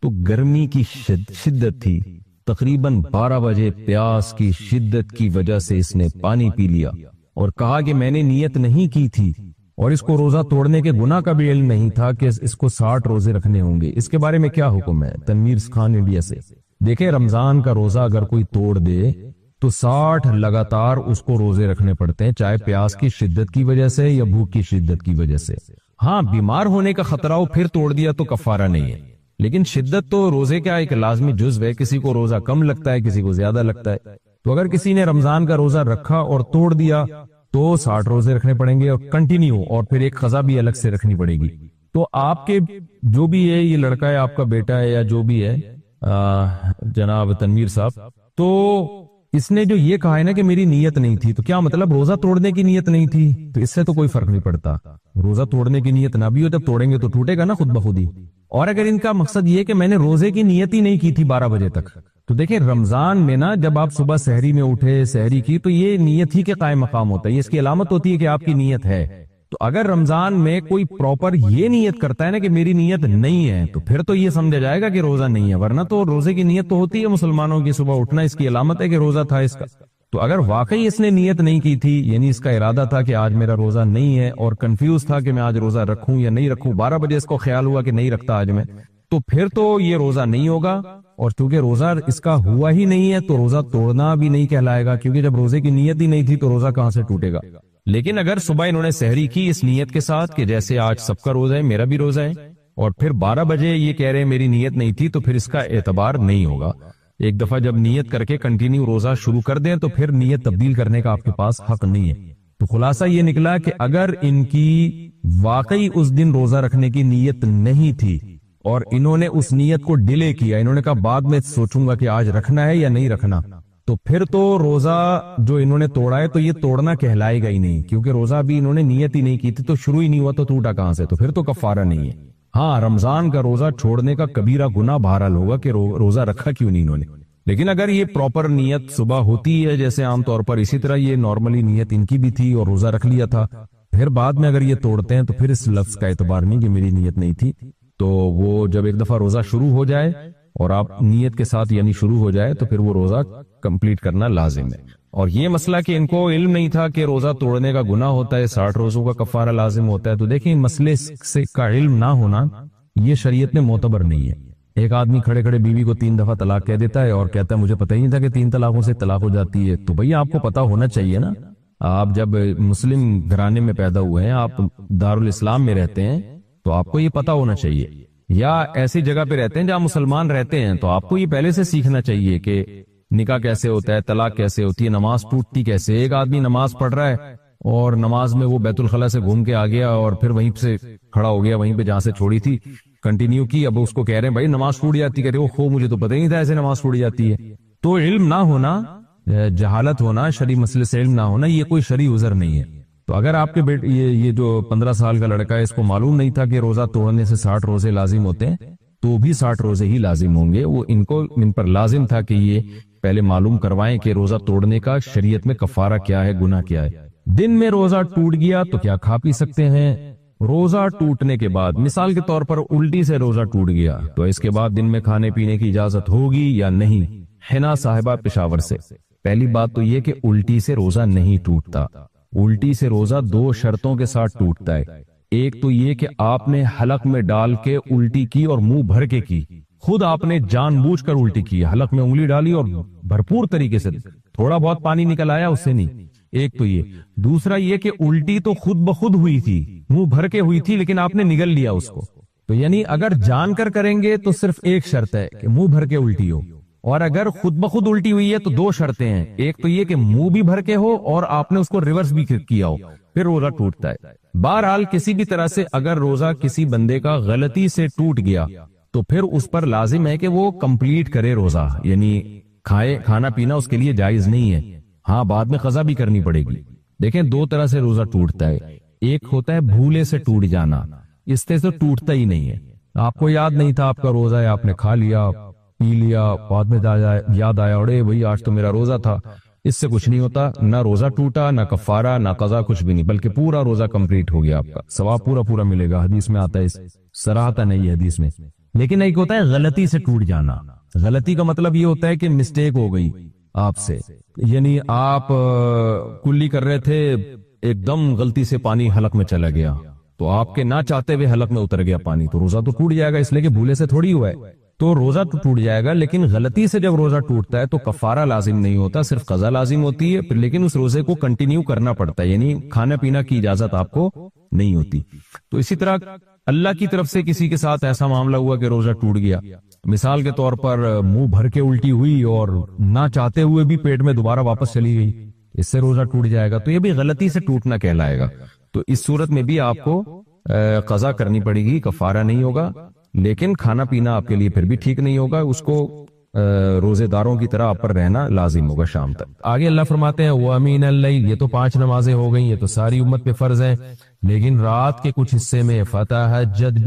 تو گرمی کی شدت تھی، تقریباً 12 بجے پیاس کی شدت کی وجہ سے اس نے پانی پی لیا اور کہا کہ میں نے نیت نہیں کی تھی، اور اس کو روزہ توڑنے کے گناہ کا بھی علم نہیں تھا کہ اس کو 60 روزے رکھنے ہوں گے، اس کے بارے میں کیا حکم ہے؟ تنویر خان انڈیا سے۔ دیکھیں رمضان کا روزہ اگر کوئی توڑ دے تو 60 لگاتار اس کو روزے رکھنے پڑتے ہیں، چاہے پیاس کی شدت کی وجہ سے یا بھوک کی شدت کی وجہ سے۔ ہاں بیمار ہونے کا خطرہ ہو پھر توڑ دیا تو کفارہ نہیں ہے، لیکن شدت تو روزے کا ایک لازمی جزو ہے، کسی کو روزہ کم لگتا ہے، کسی کو زیادہ لگتا ہے، تو اگر کسی نے رمضان کا روزہ رکھا اور توڑ دیا تو 60 روزے رکھنے پڑیں گے اور کنٹینیو، اور پھر ایک قضا بھی الگ سے رکھنی پڑے گی۔ تو آپ کے جو بھی ہے، یہ لڑکا ہے، آپ کا بیٹا ہے یا جو بھی ہے جناب تنویر صاحب، تو اس نے جو یہ کہا ہے نا کہ میری نیت نہیں تھی، تو کیا مطلب روزہ توڑنے کی نیت نہیں تھی؟ تو اس سے تو کوئی فرق نہیں پڑتا، روزہ توڑنے کی نیت نہ بھی ہو جب توڑیں گے تو ٹوٹے گا نا خود بخود ہی۔ اور اگر ان کا مقصد یہ کہ میں نے روزے کی نیت ہی نہیں کی تھی 12 بجے تک، تو دیکھیں رمضان میں نا جب آپ صبح سحری میں اٹھے، سحری کی، تو یہ نیت ہی کے قائم مقام ہوتا ہے، یہ اس کی علامت ہوتی ہے کہ آپ کی نیت ہے۔ تو اگر رمضان میں کوئی پراپر یہ نیت کرتا ہے نا کہ میری نیت نہیں ہے، تو پھر تو یہ سمجھا جائے گا کہ روزہ نہیں ہے، ورنہ تو روزے کی نیت تو ہوتی ہے مسلمانوں کی، صبح اٹھنا اس کی علامت ہے کہ روزہ تھا اس کا۔ تو اگر واقعی اس نے نیت نہیں کی تھی، یعنی اس کا ارادہ تھا کہ آج میرا روزہ نہیں ہے اور کنفیوز تھا کہ میں آج روزہ رکھوں یا نہیں رکھوں، 12 بجے اس کو خیال ہوا کہ نہیں رکھتا آج میں، تو پھر تو یہ روزہ نہیں ہوگا، اور چونکہ روزہ اس کا ہوا ہی نہیں ہے تو روزہ توڑنا بھی نہیں کہلائے گا، کیونکہ جب روزے کی نیت ہی نہیں تھی تو روزہ کہاں سے ٹوٹے گا۔ لیکن اگر صبح انہوں نے سحری کی اس نیت کے ساتھ کہ جیسے آج سب کا روزہ ہے، میرا بھی روزہ ہے، اور پھر 12 بجے یہ کہہ رہے ہیں میری نیت نہیں تھی، تو پھر اس کا اعتبار نہیں ہوگا۔ ایک دفعہ جب نیت کر کے کنٹینیو روزہ شروع کر دیں تو پھر نیت تبدیل کرنے کا آپ کے پاس حق نہیں ہے۔ تو خلاصہ یہ نکلا کہ اگر ان کی واقعی اس دن روزہ رکھنے کی نیت نہیں تھی اور انہوں نے اس نیت کو ڈیلے کیا، انہوں نے کہا بعد میں سوچوں گا کہ آج رکھنا ہے یا نہیں رکھنا، تو پھر تو روزہ جو انہوں نے توڑا ہے تو یہ توڑنا کہلائے گا ہی نہیں، کیونکہ روزہ بھی انہوں نے نیت ہی نہیں کی تھی، تو شروع ہی نہیں ہوا تو ٹوٹا کہاں سے، تو پھر تو کفارہ نہیں ہے۔ ہاں رمضان کا روزہ چھوڑنے کا کبیرہ گناہ بہرحال ہوگا کہ روزہ رکھا کیوں نہیں انہوں نے، لیکن اگر یہ پراپر نیت صبح ہوتی ہے جیسے عام طور پر، اسی طرح یہ نارملی نیت ان کی بھی تھی اور روزہ رکھ لیا تھا، پھر بعد میں اگر یہ توڑتے ہیں تو پھر اس لفظ کا اعتبار نہیں کہ میری نیت نہیں تھی، تو وہ جب ایک دفعہ روزہ شروع ہو جائے اور آپ نیت کے ساتھ یعنی شروع ہو جائے تو پھر وہ روزہ کمپلیٹ کرنا لازم ہے۔ اور یہ مسئلہ کہ ان کو علم نہیں تھا کہ روزہ توڑنے کا گناہ ہوتا ہے، 60 روزوں کا کفارہ لازم ہوتا ہے، تو دیکھیں ان مسئلے سے کا علم نہ ہونا یہ شریعت میں معتبر نہیں ہے۔ ایک آدمی کھڑے کھڑے بیوی کو 3 دفعہ طلاق کہہ دیتا ہے اور کہتا ہے مجھے پتہ ہی نہیں تھا کہ 3 طلاقوں سے طلاق ہو جاتی ہے، تو بھئی آپ کو پتہ ہونا چاہیے نا، آپ جب مسلم گھرانے میں پیدا ہوئے ہیں، آپ دارالاسلام میں رہتے ہیں تو آپ کو یہ پتہ ہونا چاہیے، یا ایسی جگہ پہ رہتے ہیں جہاں مسلمان رہتے ہیں تو آپ کو یہ پہلے سے سیکھنا چاہیے کہ نکاح کیسے ہوتا ہے، طلاق کیسے ہوتی ہے، نماز ٹوٹتی کیسے۔ ایک آدمی نماز پڑھ رہا ہے اور نماز میں وہ بیت الخلا سے گھوم کے آ گیا اور پھر وہیں سے کھڑا ہو گیا، وہیں پہ جہاں سے چھوڑی تھی کنٹینیو کی، اب اس کو کہہ رہے ہیں بھائی نماز ٹوٹ جاتی، کہہ رہے وہ خو مجھے تو پتہ ہی نہیں تھا ایسے نماز ٹوٹ جاتی ہے۔ تو علم نہ ہونا، جہالت ہونا، شرعی مسئلے سے علم نہ ہونا، یہ کوئی شرعی عذر نہیں ہے۔ تو اگر آپ کے بیٹے یہ جو 15 سال کا لڑکا ہے اس کو معلوم نہیں تھا کہ روزہ توڑنے سے 60 روزے لازم ہوتے ہیں تو بھی 60 روزے ہی لازم ہوں گے، وہ ان پر لازم تھا کہ یہ پہلے معلوم کروائیں کہ روزہ توڑنے کا شریعت میں کفارہ کیا ہے، گناہ کیا ہے۔ دن میں روزہ ٹوٹ گیا تو کیا کھا پی سکتے ہیں؟ روزہ ٹوٹنے کے بعد مثال کے طور پر الٹی سے روزہ ٹوٹ گیا تو اس کے بعد دن میں کھانے پینے کی اجازت ہوگی یا نہیں؟ حنا صاحبہ پشاور سے، پہلی بات تو یہ کہ الٹی سے روزہ نہیں ٹوٹتا، الٹی سے روزہ 2 شرطوں کے ساتھ ٹوٹتا ہے۔ ایک تو یہ کہ آپ نے حلق میں ڈال کے الٹی کی اور منہ بھر کے کی، خود آپ نے جان بوجھ کر الٹی کی، حلق میں انگلی ڈالی اور بھرپور طریقے سے، تھوڑا بہت پانی نکل آیا اس سے نہیں، ایک تو یہ۔ دوسرا یہ کہ الٹی تو خود بخود ہوئی تھی، منہ بھر کے ہوئی تھی لیکن آپ نے نگل لیا اس کو، تو یعنی اگر جان کر کریں گے تو صرف ایک شرط ہے کہ منہ بھر کے الٹی ہو، اور اگر خود بخود الٹی ہوئی ہے تو 2 شرطیں ہیں، ایک تو یہ کہ منہ بھی بھر کے ہو اور آپ نے اس کو ریورس بھی کیا ہو، پھر روزہ ٹوٹتا ہے۔ بہرحال کسی بھی طرح سے اگر روزہ کسی بندے کا غلطی سے ٹوٹ گیا تو پھر اس پر لازم ہے کہ وہ کمپلیٹ کرے روزہ، یعنی کھانا پینا اس کے لیے جائز نہیں ہے، ہاں بعد میں قضا بھی کرنی پڑے گی۔ دیکھیں 2 طرح سے روزہ ٹوٹتا ہے، ایک ہوتا ہے بھولے سے ٹوٹ جانا، اس سے تو ٹوٹتا ہی نہیں ہے، آپ کو یاد نہیں تھا آپ کا روزہ ہے، آپ نے کھا لیا پی لیا، بعد میں یاد آیا اڑے بھائی آج تو میرا روزہ تھا، اس سے کچھ نہیں ہوتا، نہ روزہ ٹوٹا، نہ کفارہ، نہ قضا، کچھ بھی نہیں، بلکہ پورا روزہ کمپلیٹ ہو گیا، آپ کا ثواب پورا ملے گا، حدیث میں آتا ہے، صراحتاً نہیں ہے حدیث میں۔ لیکن ایک ہوتا ہے غلطی سے ٹوٹ جانا، غلطی کا مطلب یہ ہوتا ہے کہ مسٹیک ہو گئی آپ سے، یعنی آپ کلی کر رہے تھے، ایک دم غلطی سے پانی حلق میں چلا گیا تو آپ کے نہ چاہتے ہوئے حلق میں اتر گیا پانی، تو روزہ تو ٹوٹ جائے گا، اس لیے کہ بھولے سے تھوڑی ہوا ہے، تو روزہ تو ٹوٹ جائے گا۔ لیکن غلطی سے جب روزہ ٹوٹتا ہے تو کفارہ لازم نہیں ہوتا، صرف قضا لازم ہوتی ہے، لیکن اس روزے کو کنٹینیو کرنا پڑتا ہے، یعنی کھانا پینا کی اجازت آپ کو نہیں ہوتی۔ تو اسی طرح اللہ کی طرف سے کسی کے ساتھ ایسا معاملہ ہوا کہ روزہ ٹوٹ گیا، مثال کے طور پر منہ بھر کے الٹی ہوئی اور نہ چاہتے ہوئے بھی پیٹ میں دوبارہ واپس چلی گئی، اس سے روزہ ٹوٹ جائے گا، تو یہ بھی غلطی سے ٹوٹنا کہلائے گا۔ تو اس صورت میں بھی آپ کو قضا کرنی پڑے گی، کفارہ نہیں ہوگا، لیکن کھانا پینا آپ کے لیے پھر بھی ٹھیک نہیں ہوگا، اس کو روزے داروں کی طرح آپ پر رہنا لازم ہوگا شام تک۔ آگے اللہ فرماتے ہیں وَمِنَ اللَّيْلِ، یہ تو 5 نمازیں ہو گئیں، یہ تو ساری امت پہ فرض ہیں، لیکن رات کے کچھ حصے میں فَتَہَجَّدْ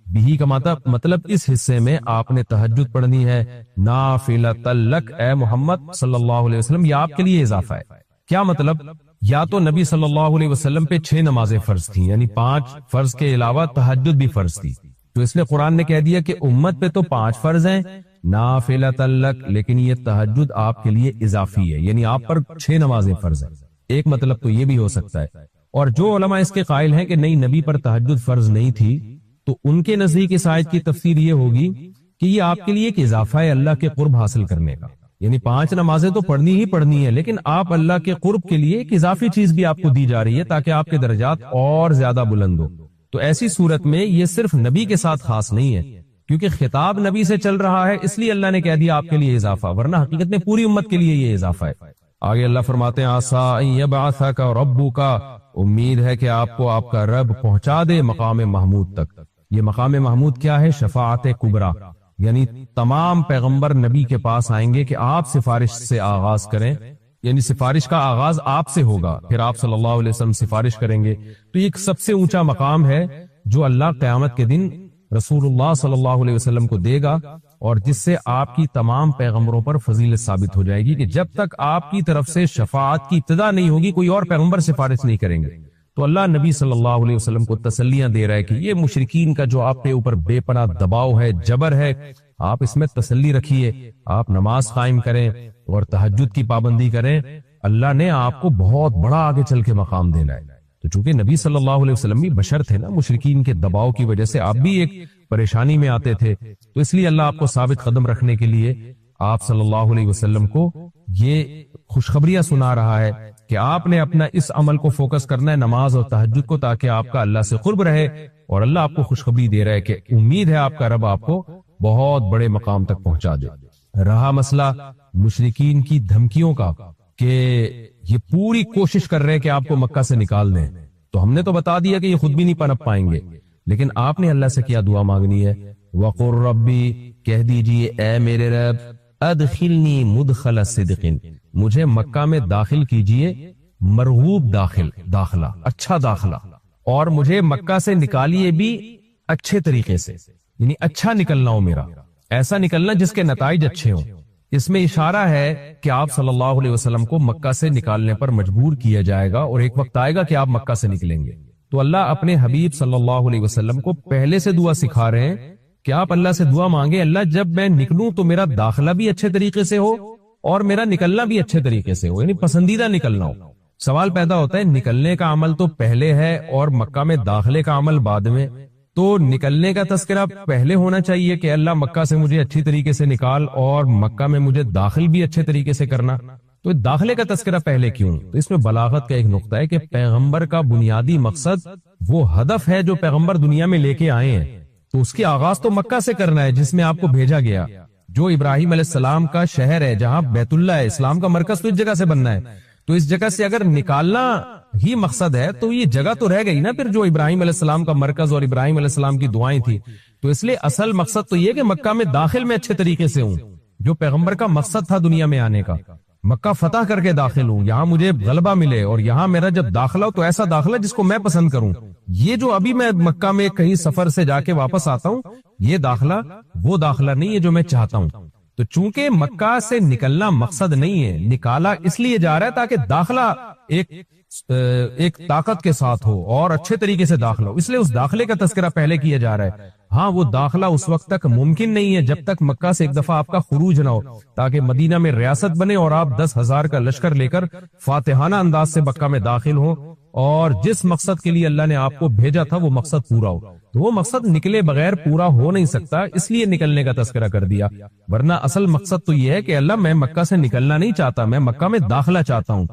بِهِ کا مطلب اس حصے میں آپ نے تہجد پڑھنی ہے، نافلۃ لک، اے محمد صلی اللہ علیہ وسلم، یہ آپ کے لیے اضافہ ہے۔ کیا مطلب؟ یا تو نبی صلی اللہ علیہ وسلم پہ 6 نمازیں فرض تھیں، یعنی 5 فرض کے علاوہ تہجد بھی فرض تھی، تو اس لیے قرآن نے کہہ دیا کہ امت پہ تو 5 فرض ہیں، نافلۃ لک، لیکن یہ تہجد آپ کے لیے اضافی ہے، یعنی آپ پر 6 نمازیں فرض ہیں۔ ایک مطلب تو یہ بھی ہو سکتا ہے، اور جو علماء اس کے قائل ہیں کہ نہیں نبی پر تہجد فرض نہیں تھی، تو ان کے نزدیک اس آیت کی تفسیر یہ ہوگی کہ یہ آپ کے لیے ایک اضافہ ہے اللہ کے قرب حاصل کرنے کا، یعنی 5 نمازیں تو پڑھنی ہی پڑھنی ہے، لیکن آپ اللہ کے قرب کے لیے ایک اضافی چیز بھی آپ کو دی جا رہی ہے تاکہ آپ کے درجات اور زیادہ بلند ہو۔ تو ایسی صورت میں یہ صرف نبی کے ساتھ خاص نہیں ہے، کیونکہ خطاب نبی سے چل رہا ہے، اس لیے اللہ نے کہہ دیا آپ کے لیے اضافہ، ورنہ حقیقت میں پوری امت کے لیے یہ اضافہ ہے۔ آگے اللہ فرماتے ہیں عسیٰ ان یبعثک ربک، امید ہے کہ آپ کو آپ کا رب پہنچا دے مقام محمود تک۔ یہ مقام محمود کیا ہے؟ شفاعت کبریٰ، یعنی تمام پیغمبر نبی کے پاس آئیں گے کہ آپ سفارش سے آغاز کریں، یعنی سفارش کا آغاز آپ سے ہوگا، پھر آپ صلی اللہ علیہ وسلم سفارش کریں گے، تو یہ ایک سب سے اونچا مقام ہے جو اللہ قیامت کے دن رسول اللہ صلی اللہ علیہ وسلم کو دے گا، اور جس سے آپ کی تمام پیغمبروں پر فضیلت ثابت ہو جائے گی کہ جب تک آپ کی طرف سے شفاعت کی ابتدا نہیں ہوگی کوئی اور پیغمبر سفارش نہیں کریں گے۔ تو اللہ نبی صلی اللہ علیہ وسلم کو تسلیاں دے رہا ہے کہ یہ مشرکین کا جو آپ کے اوپر بے پناہ دباؤ ہے، جبر ہے، آپ اس میں تسلی رکھیے، آپ نماز قائم کریں اور تہجد کی پابندی کریں، اللہ نے آپ کو بہت بڑا آگے چل کے مقام دینا ہے۔ تو چونکہ نبی صلی اللہ علیہ وسلم بھی بشر تھے نا، مشرکین کے دباؤ کی وجہ سے آپ بھی ایک پریشانی میں آتے تھے، تو اس لیے اللہ آپ کو ثابت قدم رکھنے کے لیے آپ صلی اللہ علیہ وسلم کو یہ خوشخبریاں سنا رہا ہے کہ آپ نے اپنا اس عمل کو فوکس کرنا ہے، نماز اور تہجد کو، تاکہ آپ کا اللہ سے قرب رہے، اور اللہ آپ کو خوشخبری دے رہا ہے کہ امید ہے آپ کا رب آپ کو بہت بڑے مقام تک پہنچا دے۔ رہا مسئلہ مشرکین کی دھمکیوں کا کہ یہ پوری کوشش کر رہے کہ آپ کو مکہ سے نکال دیں، تو ہم نے تو بتا دیا کہ یہ خود بھی نہیں پنپ پائیں گے، لیکن آپ نے اللہ سے کیا دعا مانگنی ہے؟ وَقُلْ رَبِّ، کہہ دیجئے اے میرے رب، ادخلنی مدخل صدق، مجھے مکہ میں داخل کیجئے مرغوب داخلہ، اچھا داخلہ، اور مجھے مکہ سے نکالیے بھی اچھے طریقے سے، یعنی اچھا نکلنا ہو میرا، ایسا نکلنا جس کے نتائج اچھے ہوں۔ اس میں اشارہ ہے کہ آپ صلی اللہ علیہ وسلم کو مکہ سے نکالنے پر مجبور کیا جائے گا، اور ایک وقت آئے گا کہ آپ مکہ سے نکلیں گے۔ تو اللہ اپنے حبیب صلی اللہ علیہ وسلم کو پہلے سے دعا سکھا رہے ہیں کہ آپ اللہ سے دعا مانگے، اللہ جب میں نکلوں تو میرا داخلہ بھی اچھے طریقے سے ہو اور میرا نکلنا بھی اچھے طریقے سے ہو، یعنی پسندیدہ نکلنا ہو۔ سوال پیدا ہوتا ہے نکلنے کا عمل تو پہلے ہے اور مکہ میں داخلے کا عمل بعد میں، تو نکلنے کا تذکرہ پہلے ہونا چاہیے کہ اللہ مکہ سے مجھے اچھی طریقے سے نکال، اور مکہ میں مجھے داخل بھی اچھے طریقے سے کرنا، تو داخلے کا تذکرہ پہلے کیوں؟ تو اس میں بلاغت کا ایک نقطہ ہے کہ پیغمبر کا بنیادی مقصد وہ ہدف ہے جو پیغمبر دنیا میں لے کے آئے ہیں، تو اس کی آغاز تو مکہ سے کرنا ہے جس میں آپ کو بھیجا گیا، جو ابراہیم علیہ السلام کا شہر ہے، جہاں بیت اللہ ہے، اسلام کا مرکز تو اس جگہ سے بننا ہے۔ تو اس جگہ سے اگر نکالنا ہی مقصد ہے تو یہ جگہ تو رہ گئی نا پھر جو ابراہیم علیہ السلام کا مرکز اور ابراہیم علیہ السلام کی دعائیں تھی۔ تو اس لیے اصل مقصد تو یہ کہ مکہ میں داخل میں اچھے طریقے سے ہوں، جو پیغمبر کا مقصد تھا دنیا میں آنے کا، مکہ فتح کر کے داخل ہوں، یہاں مجھے غلبہ ملے، اور یہاں میرا جب داخلہ ہو تو ایسا داخلہ جس کو میں پسند کروں۔ یہ جو ابھی میں مکہ میں کہیں سفر سے جا کے واپس آتا ہوں، یہ داخلہ وہ داخلہ نہیں ہے جو میں چاہتا ہوں۔ تو چونکہ مکہ سے نکلنا مقصد نہیں ہے، نکالا اس لیے جا رہا ہے تاکہ داخلہ ایک طاقت کے ساتھ ہو اور اچھے طریقے سے داخلہ ہو، اس لیے اس داخلے کا تذکرہ پہلے کیا جا رہا ہے۔ ہاں وہ داخلہ اس وقت تک ممکن نہیں ہے جب تک مکہ سے ایک دفعہ آپ کا خروج نہ ہو، تاکہ مدینہ میں ریاست بنے اور آپ 10,000 کا لشکر لے کر فاتحانہ انداز سے مکہ میں داخل ہوں، اور جس مقصد کے لیے اللہ نے آپ کو بھیجا تھا وہ مقصد پورا ہو۔ تو وہ مقصد نکلے بغیر پورا ہو نہیں سکتا، اس لیے نکلنے کا تذکرہ کر دیا، ورنہ اصل مقصد تو یہ ہے کہ اللہ میں مکہ سے نکلنا نہیں چاہتا، میں مکہ میں داخلہ چاہتا ہوں۔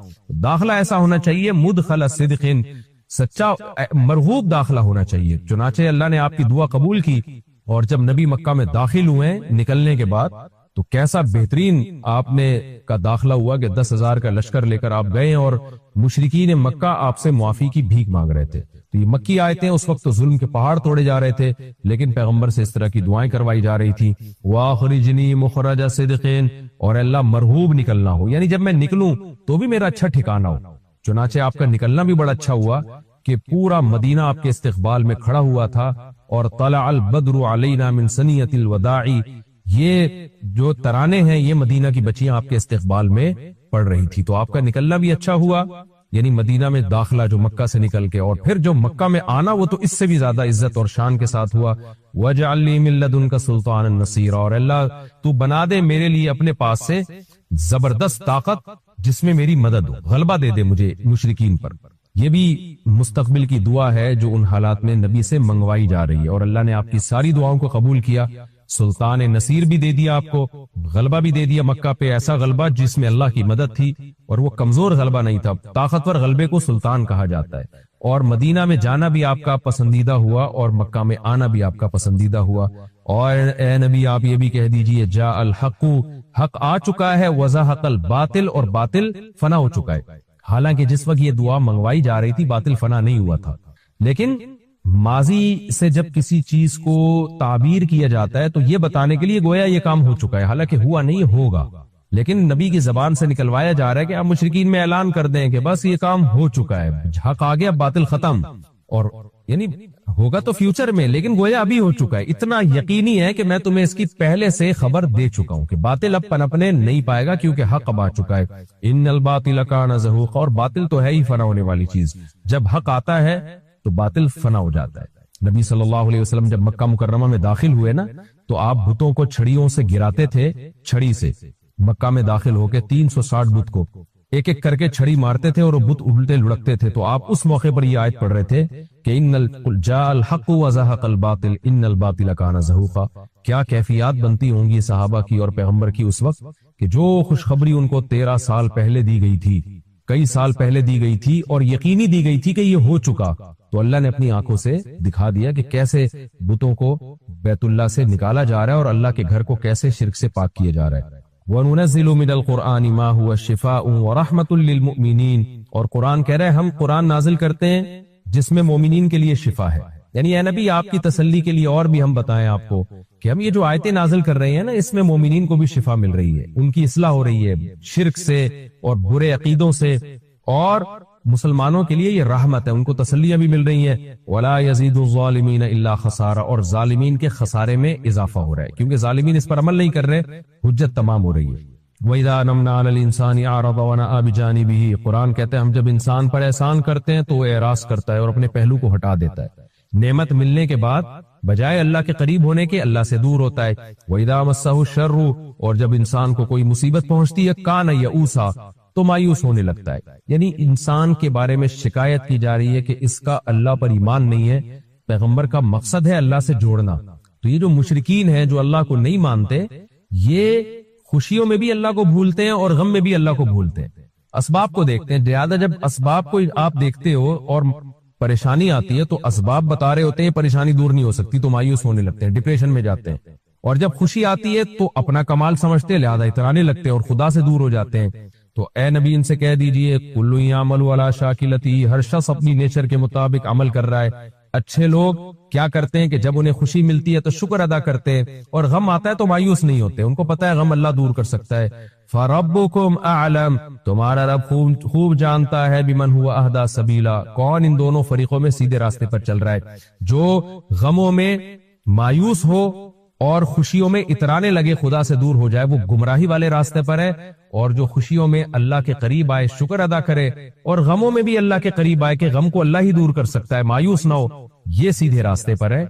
داخلہ ایسا ہونا چاہیے مدخل صدق، سچا مرغوب داخلہ ہونا چاہیے۔ چنانچہ اللہ نے آپ کی دعا قبول کی، اور جب نبی مکہ میں داخل ہوئے نکلنے کے بعد تو کیسا بہترین آپ نے کا داخلہ ہوا کہ 10,000 کا لشکر لے کر آپ گئے، اور مشرکین مکہ آپ سے معافی کی بھیک مانگ رہے تھے۔ تو یہ مکی آیتیں اس وقت تو ظلم کے پہاڑ توڑے جا رہے تھے، لیکن پیغمبر سے اس طرح کی دعائیں کروائی جا رہی تھی، وَأَخْرِجْنِي مُخْرَجَ صِدْقٍ، اور اللہ مرغوب نکلنا ہو، یعنی جب میں نکلوں تو بھی میرا اچھا ٹھکانہ ہو۔ چنانچہ آپ کا نکلنا بھی بڑا اچھا ہوا کہ پورا مدینہ آپ کے استقبال میں کھڑا ہوا تھا، اور طلع البدر علینا من ثنیۃ الوداع، یہ جو ترانے ہیں یہ مدینہ کی بچیاں آپ کے استقبال میں پڑھ رہی تھی۔ تو آپ کا نکلنا بھی اچھا ہوا، یعنی مدینہ میں داخلہ جو مکہ سے نکل کے، اور پھر جو مکہ میں آنا وہ تو اس سے بھی زیادہ عزت اور شان کے ساتھ ہوا۔ وَاجْعَلْ لِي مِن لَّدُنْكَ سُلْطَانًا نَصِيرًا، اور اللہ تو بنا دے میرے لیے اپنے پاس سے زبردست طاقت جس میں میری مدد ہو، غلبہ دے دے مجھے مشرکین پر۔ یہ بھی مستقبل کی دعا ہے جو ان حالات میں نبی سے منگوائی جا رہی ہے، اور اللہ نے آپ کی ساری دعاؤں کو قبول کیا۔ سلطان نصیر بھی دے دیا آپ کو، غلبہ بھی دے دیا مکہ پہ، ایسا غلبہ جس میں اللہ کی مدد تھی، اور وہ کمزور غلبہ نہیں تھا، طاقتور غلبے کو سلطان کہا جاتا ہے۔ اور مدینہ میں جانا بھی آپ کا پسندیدہ ہوا، اور مکہ میں آنا بھی آپ کا پسندیدہ ہوا۔ اور اے نبی آپ یہ بھی کہہ دیجئے جاء الحق، حق آ چکا ہے، وزہق الباطل، اور باطل فنا ہو چکا ہے۔ حالانکہ جس وقت یہ دعا منگوائی جا رہی تھی باطل فنا نہیں ہوا تھا، لیکن ماضی سے جب کسی چیز کو تعبیر کیا جاتا ہے تو یہ بتانے کے لیے گویا یہ کام ہو چکا ہے، حالانکہ ہوا نہیں، ہوگا، لیکن نبی کی زبان سے نکلوایا جا رہا ہے کہ آپ مشرکین میں اعلان کر دیں کہ بس یہ کام ہو چکا ہے، حق آ گیا، باطل ختم۔ اور یعنی ہوگا تو فیوچر میں، لیکن گویا ابھی ہو چکا ہے. اتنا یقینی ہے کہ میں تمہیں اس کی پہلے سے خبر دے چکا ہوں کہ باطل اب پنپنے نہیں پائے گا کیونکہ حق اب آ چکا ہے. ان الباطل کان زہوقا، اور باطل تو ہے ہی فنا ہونے والی چیز. جب حق آتا ہے تو باطل فنا ہو جاتا ہے. نبی صلی اللہ علیہ وسلم جب مکہ مکرمہ میں داخل ہوئے نا تو آپ بتوں کو چھڑیوں سے گراتے تھے. چھڑی سے مکہ میں داخل ہو کے 360 بت کو ایک ایک کر کے چھڑی مارتے تھے اور وہ بت الٹے لڑکتے تھے. تو آپ اس موقع پر یہ آیت پڑھ رہے تھے کہ ان جاء الحق وزهق الباطل ان الباطل کان زہوقا. کیا کیفیات بنتی ہوں گی صحابہ کی اور پیغمبر کی اس وقت کہ جو خوشخبری ان کو 13 سال پہلے دی گئی تھی، کئی سال پہلے دی گئی تھی اور یقینی دی گئی تھی کہ یہ ہو چکا، تو اللہ نے اپنی آنکھوں سے دکھا دیا کہ کیسے بتوں کو بیت اللہ سے نکالا جا رہا ہے اور اللہ کے گھر کو کیسے شرک سے پاک کیا جا رہا ہے. وَنُنَزِّلُ مِنَ الْقُرْآنِ مَا هُوَ شِفَاءٌ وَرَحْمَةٌ لِّلْمُؤْمِنِينَ، اور قرآن کہہ رہے ہیں ہم قرآن نازل کرتے ہیں جس میں مومنین کے لیے شفا ہے. یعنی اے نبی آپ کی تسلی کے لیے اور بھی ہم بتائیں آپ کو کہ ہم یہ جو آیتیں نازل کر رہے ہیں نا اس میں مومنین کو بھی شفا مل رہی ہے، ان کی اصلاح ہو رہی ہے شرک سے اور برے عقیدوں سے، اور مسلمانوں کے لیے یہ رحمت ہے، ان کو تسلیاں بھی مل رہی ہیں. وَلَا يَزِيدُ الظَّالِمِينَ إِلَّا خَسَارًا، اور ظالمین کے خسارے میں اضافہ ہو رہا ہے کیونکہ ظالمین اس پر عمل نہیں کر رہے، حجت تمام ہو رہی ہے. وَإِذَا نَمْنَا عَلَى الْإِنسَانِ أَعْرَضَ وَنَأَىٰ بِجَانِبِهِ، قرآن کہتے ہیں ہم جب انسان پر احسان کرتے ہیں تو وہ اعراض کرتا ہے اور اپنے پہلو کو ہٹا دیتا ہے. نعمت ملنے کے بعد بجائے اللہ کے قریب ہونے کے اللہ سے دور ہوتا ہے. وَإِذَا مَسَّهُ الشَّرُّ، اور جب انسان کو کوئی مصیبت پہنچتی ہے کَانَ یئوسا، تو مایوس ہونے لگتا ہے. یعنی انسان کے بارے میں شکایت کی جا رہی ہے کہ اس کا اللہ پر ایمان نہیں ہے. پیغمبر کا مقصد ہے اللہ سے جوڑنا. تو یہ جو مشرکین ہیں جو اللہ کو نہیں مانتے، یہ خوشیوں میں بھی اللہ کو بھولتے ہیں اور غم میں بھی اللہ کو بھولتے ہیں. اسباب کو دیکھتے ہیں زیادہ، جب اسباب کو آپ دیکھتے ہو اور پریشانی آتی ہے تو اسباب بتا رہے ہوتے ہیں پریشانی دور نہیں ہو سکتی تو مایوس ہونے لگتے ہیں، ڈپریشن میں جاتے ہیں. اور جب خوشی آتی ہے تو اپنا کمال سمجھتے ہیں لہذا اترانے لگتے ہیں اور خدا سے دور ہو جاتے ہیں. تو اے نبی ان سے کہہ دیجئے کل یعمل علی شاکلتی، ہر شخص اپنی نیچر کے مطابق عمل کر رہا ہے. اچھے لوگ کیا کرتے ہیں کہ جب انہیں خوشی ملتی ہے تو شکر ادا کرتے ہیں اور غم آتا ہے تو مایوس نہیں ہوتے، ان کو پتہ ہے غم اللہ دور کر سکتا ہے. فَرَبُّكُمْ أَعْلَمُ، تمہارا رب خوب جانتا ہے بِمَنْ هُوَ أَهْدَىٰ سَبِيلًا، کون ان دونوں فریقوں میں سیدھے راستے پر چل رہا ہے. جو غموں میں مایوس ہو اور خوشیوں میں اترانے لگے خدا سے دور ہو جائے وہ گمراہی والے راستے پر ہے، اور جو خوشیوں میں اللہ کے قریب آئے شکر ادا کرے اور غموں میں بھی اللہ کے قریب آئے کہ غم کو اللہ ہی دور کر سکتا ہے، مایوس نہ ہو، یہ سیدھے راستے پر ہے.